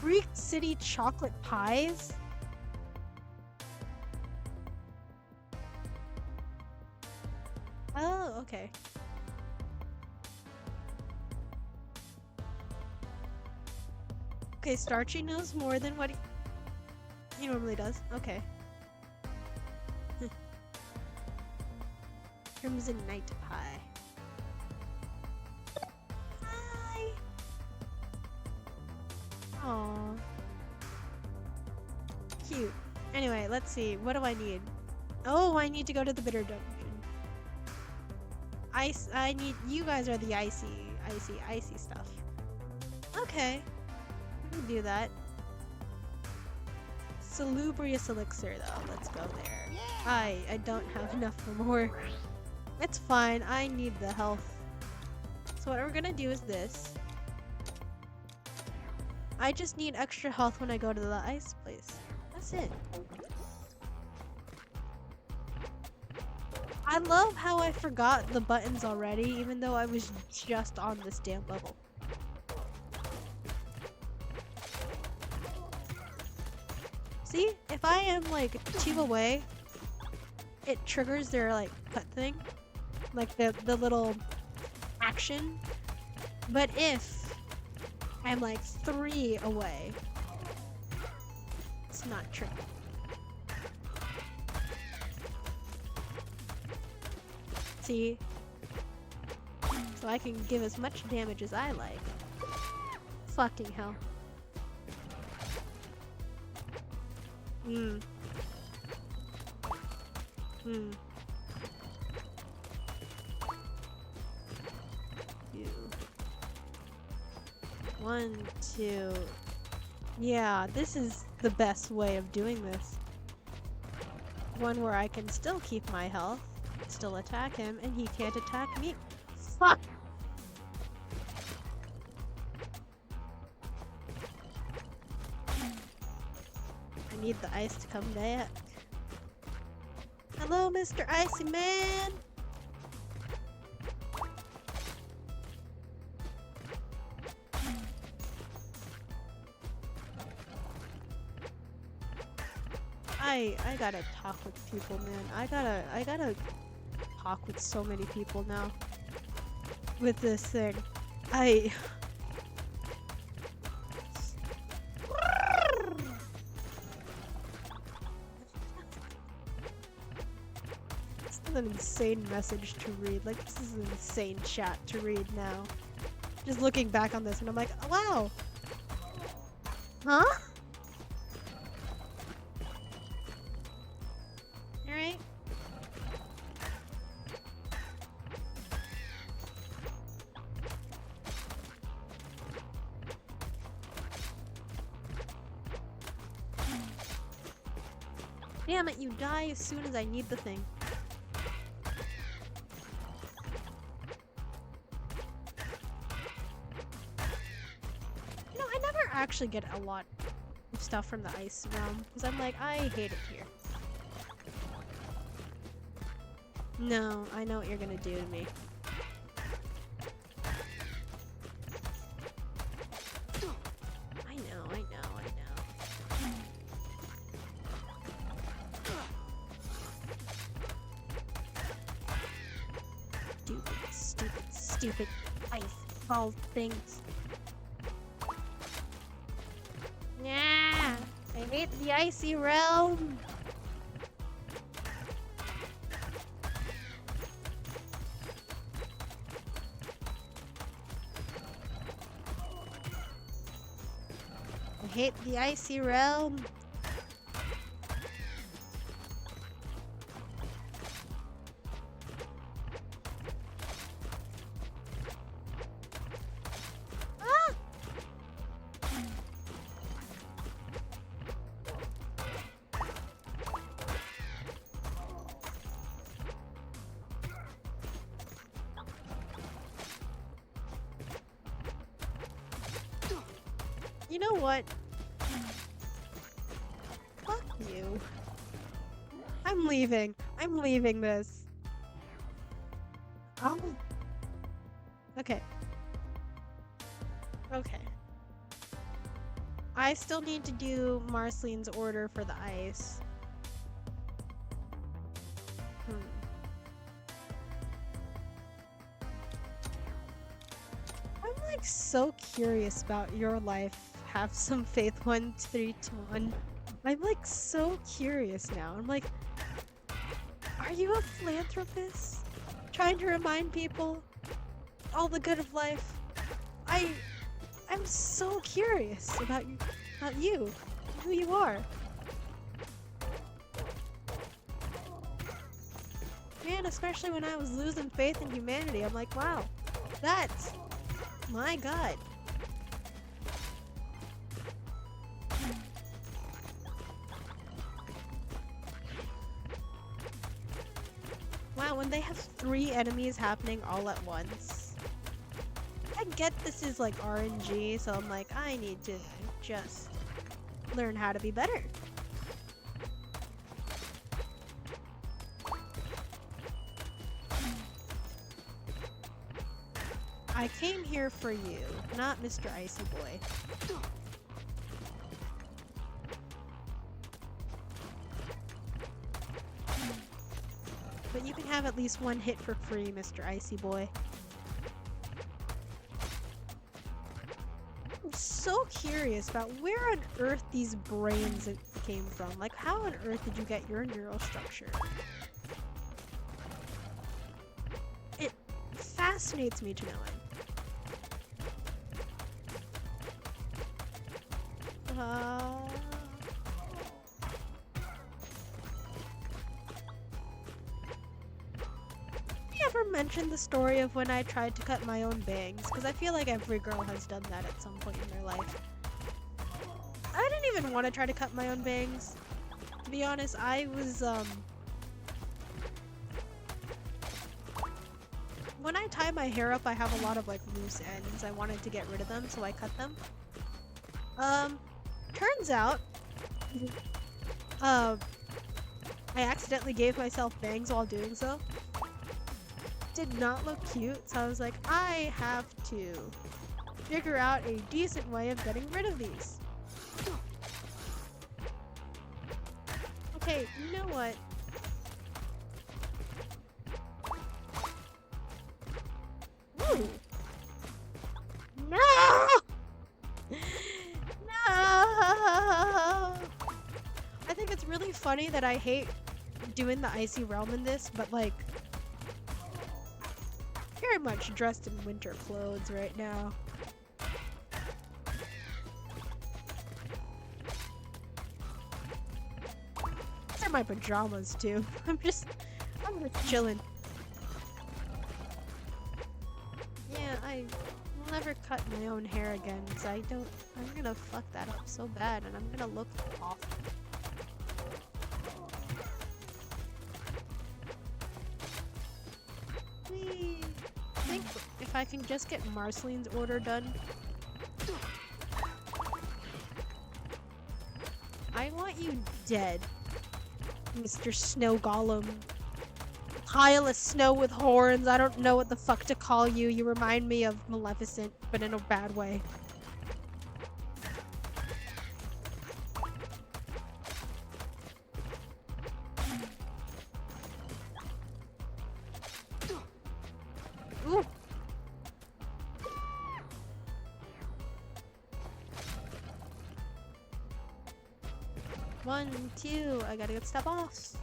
Speaker 1: Greek City Chocolate Pies? Oh, okay. Okay, Starchy knows more than what he normally does. Okay. Crimson Night Pie. Hi! Aww. Cute. Anyway, let's see. What do I need? Oh, I need to go to the Bitter Dungeon. I need... You guys are the icy stuff. Okay. We can do that. Salubrious Elixir, though. Let's go there. I don't have enough for more. It's fine. I need the health. So what we're gonna do is this. I just need extra health when I go to the ice place. That's it. I love how I forgot the buttons already, even though I was just on this damn level. See? If I am like 2 away, it triggers their like cut thing. Like the little action. But if I'm like 3 away, it's not triggering. See? So I can give as much damage as I like. Fucking hell. 1, 2. Yeah, this is the best way of doing this. One where I can still keep my health, still attack him, and he can't attack me. Fuck! I need the ice to come back. Hello, Mr. Icy Man! I gotta talk with people, man. I gotta talk with so many people now. With this thing. This is an insane message to read. Like, this is an insane chat to read now. Just looking back on this and I'm like, wow! Huh? Alright. Damn it, you die as soon as I need the thing. You know, I never actually get a lot of stuff from the ice realm, because I'm like, I hate it here. No, I know what you're gonna do to me. I know. Stupid ice ball things. Yeah, I hate the icy realm. I hate the icy realm. Ah! You know what? Fuck you. I'm leaving. I'm leaving this. Oh. Okay. Okay. I still need to do Marceline's order for the ice. I'm like so curious about your life. Have some faith 1, 3, 2, 1. I'm like so curious now. I'm like, are you a philanthropist? Trying to remind people all the good of life? I'm so curious about you, who you are. Man, especially when I was losing faith in humanity, I'm like, wow, that's my God. Wow, when they have 3 enemies happening all at once. I get this is like RNG, so I'm like, I need to just learn how to be better. I came here for you, not Mr. Icy Boy. But you can have at least 1 hit for free, Mr. Icy Boy. I'm so curious about where on earth these brains came from. Like, how on earth did you get your neural structure? It fascinates me to know it. ever mention the story of when I tried to cut my own bangs? Because I feel like every girl has done that at some point in their life. I didn't even want to try to cut my own bangs. To be honest, I was, when I tie my hair up, I have a lot of, like, loose ends. I wanted to get rid of them, so I cut them. Turns out, I accidentally gave myself bangs while doing so. Did not look cute, so I was like, I have to figure out a decent way of getting rid of these. Okay, you know what? Ooh. No! No! I think it's really funny that I hate doing the icy realm in this, but like, very much dressed in winter clothes right now. These are my pajamas too. I'm just chilling. Yeah, I will never cut my own hair again, so I'm gonna fuck that up so bad, and I'm gonna look awful. Please. I think if I can just get Marceline's order done. I want you dead, Mr. Snow Golem. Pile of snow with horns. I don't know what the fuck to call you. You remind me of Maleficent, but in a bad way. Ooh. One, two. I gotta get step off.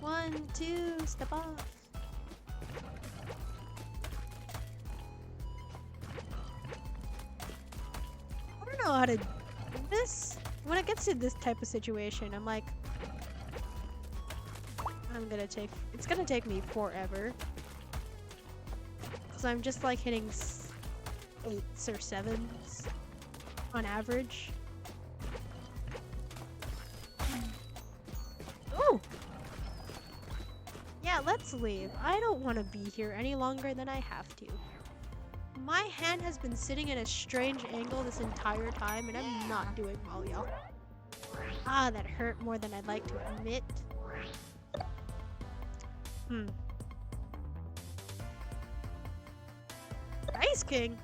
Speaker 1: 1, 2, step off. I don't know how to do this. When it gets to this type of situation, I'm like, it's gonna take me forever. Because I'm just like hitting 8s or 7s on average. Ooh! Yeah, let's leave. I don't want to be here any longer than I have to. My hand has been sitting in a strange angle this entire time, and I'm not doing well, y'all. Ah, that hurt more than I'd like to admit. Ice King!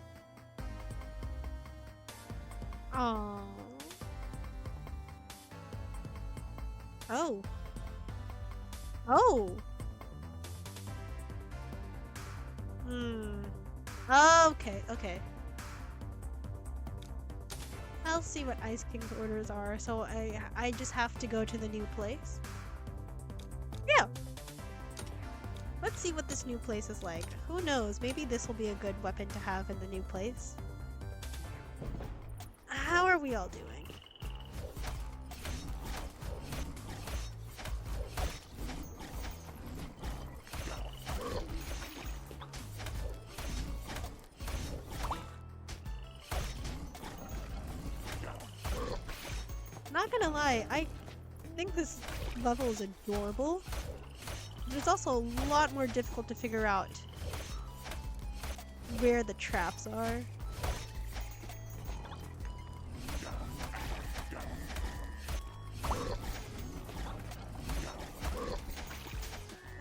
Speaker 1: Aww. Oh. Oh! Okay. I'll see what Ice King's orders are, so I just have to go to the new place. Yeah! Let's see what this new place is like. Who knows, maybe this will be a good weapon to have in the new place. How are we all doing? Not gonna lie, I think this level is adorable. But it's also a lot more difficult to figure out where the traps are.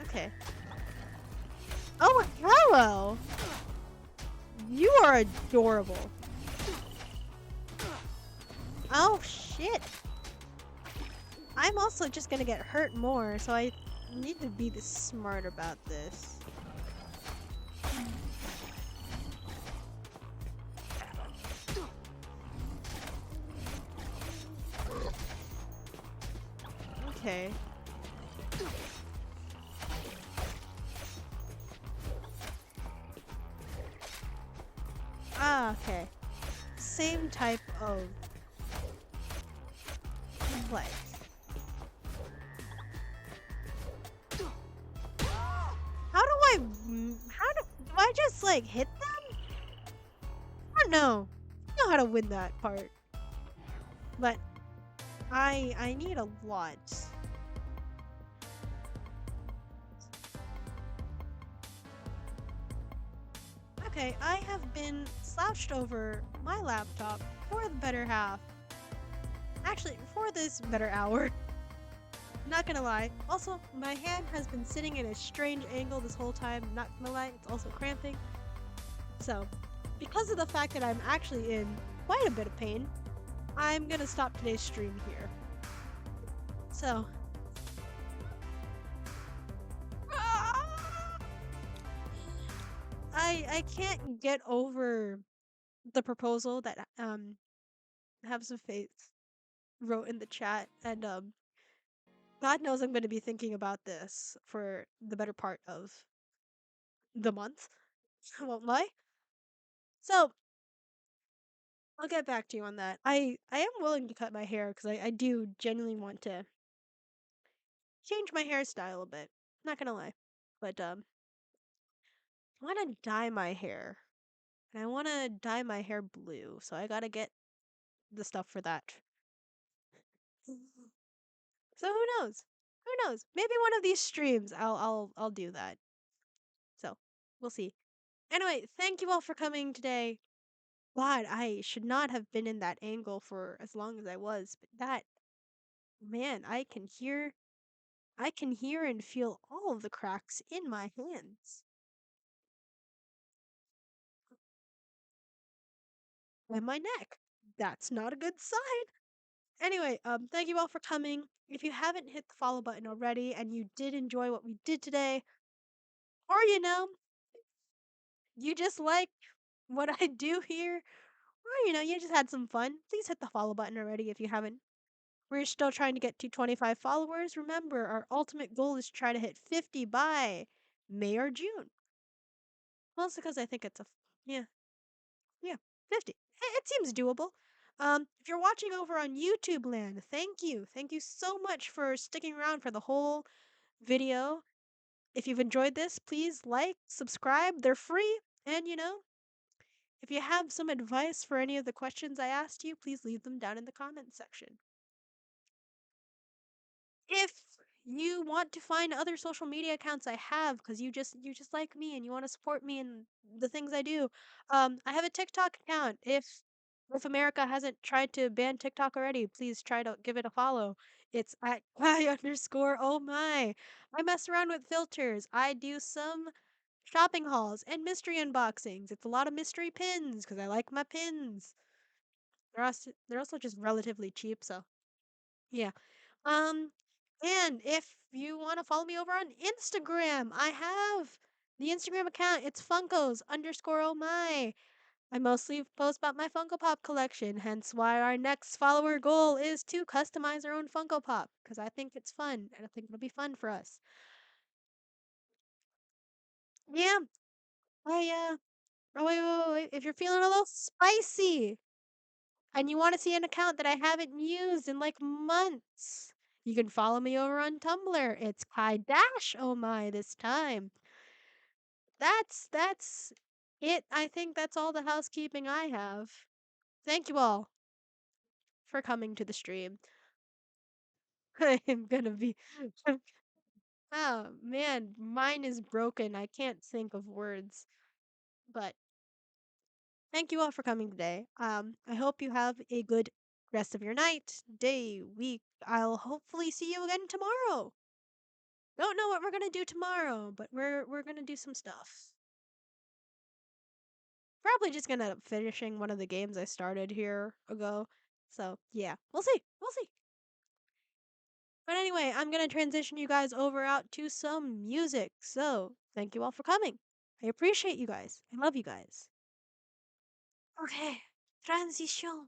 Speaker 1: Okay. Oh, hello! You are adorable. Oh, shit. I'm also just gonna get hurt more, so I need to be this smart about this. Okay. Ah, okay. Same type of play. How do I just like hit them? I don't know. I know how to win that part, but I need a lot. Okay, I have been slouched over my laptop for the better half. Actually, for this better hour. Not gonna lie. Also, my hand has been sitting in a strange angle this whole time. Not gonna lie, it's also cramping. So, because of the fact that I'm actually in quite a bit of pain, I'm gonna stop today's stream here. So, I can't get over the proposal that Have Some Faith wrote in the chat, and God knows I'm gonna be thinking about this for the better part of the month. I won't lie. So I'll get back to you on that. I am willing to cut my hair because I do genuinely want to change my hairstyle a bit. Not gonna lie, but I want to dye my hair, and I want to dye my hair blue. So I gotta get the stuff for that. So who knows? Who knows? Maybe one of these streams I'll do that. So we'll see. Anyway, thank you all for coming today. God, I should not have been in that angle for as long as I was, but that man, I can hear and feel all of the cracks in my hands and my neck. That's not a good sign. Anyway, thank you all for coming. If you haven't hit the follow button already and you did enjoy what we did today, or you just like what I do here, or you just had some fun, please hit the follow button already if you haven't. We're still trying to get to 25 followers. Remember, our ultimate goal is to try to hit 50 by May or June. Mostly because I think yeah, yeah, 50. It seems doable. If you're watching over on YouTube land, thank you. Thank you so much for sticking around for the whole video. If you've enjoyed this, please like, subscribe. They're free. And if you have some advice for any of the questions I asked you, please leave them down in the comments section. If you want to find other social media accounts I have because you just like me and you want to support me and the things I do, I have a TikTok account. If America hasn't tried to ban TikTok already, please try to give it a follow. It's at y underscore oh my. I mess around with filters. I do some shopping hauls and mystery unboxings. It's a lot of mystery pins because I like my pins. They're also just relatively cheap, so yeah. Um, and if you want to follow me over on Instagram, I have the Instagram account. It's Funkos underscore oh my. I mostly post about my Funko Pop collection, hence why our next follower goal is to customize our own Funko Pop, because I think it's fun, and I think it'll be fun for us. Yeah, oh, wait. If you're feeling a little spicy, and you want to see an account that I haven't used in like months, you can follow me over on Tumblr. It's Kai Dash Oh My this time. That's it. I think that's all the housekeeping I have. Thank you all for coming to the stream. I'm gonna be oh man, mine is broken. I can't think of words. But thank you all for coming today. I hope you have a good rest of your night, day, week. I'll hopefully see you again tomorrow. Don't know what we're gonna do tomorrow, but we're gonna do some stuff. Probably just gonna end up finishing one of the games I started here ago. So yeah, we'll see. We'll see. But anyway, I'm gonna transition you guys over out to some music. So thank you all for coming. I appreciate you guys. I love you guys. Okay, transition.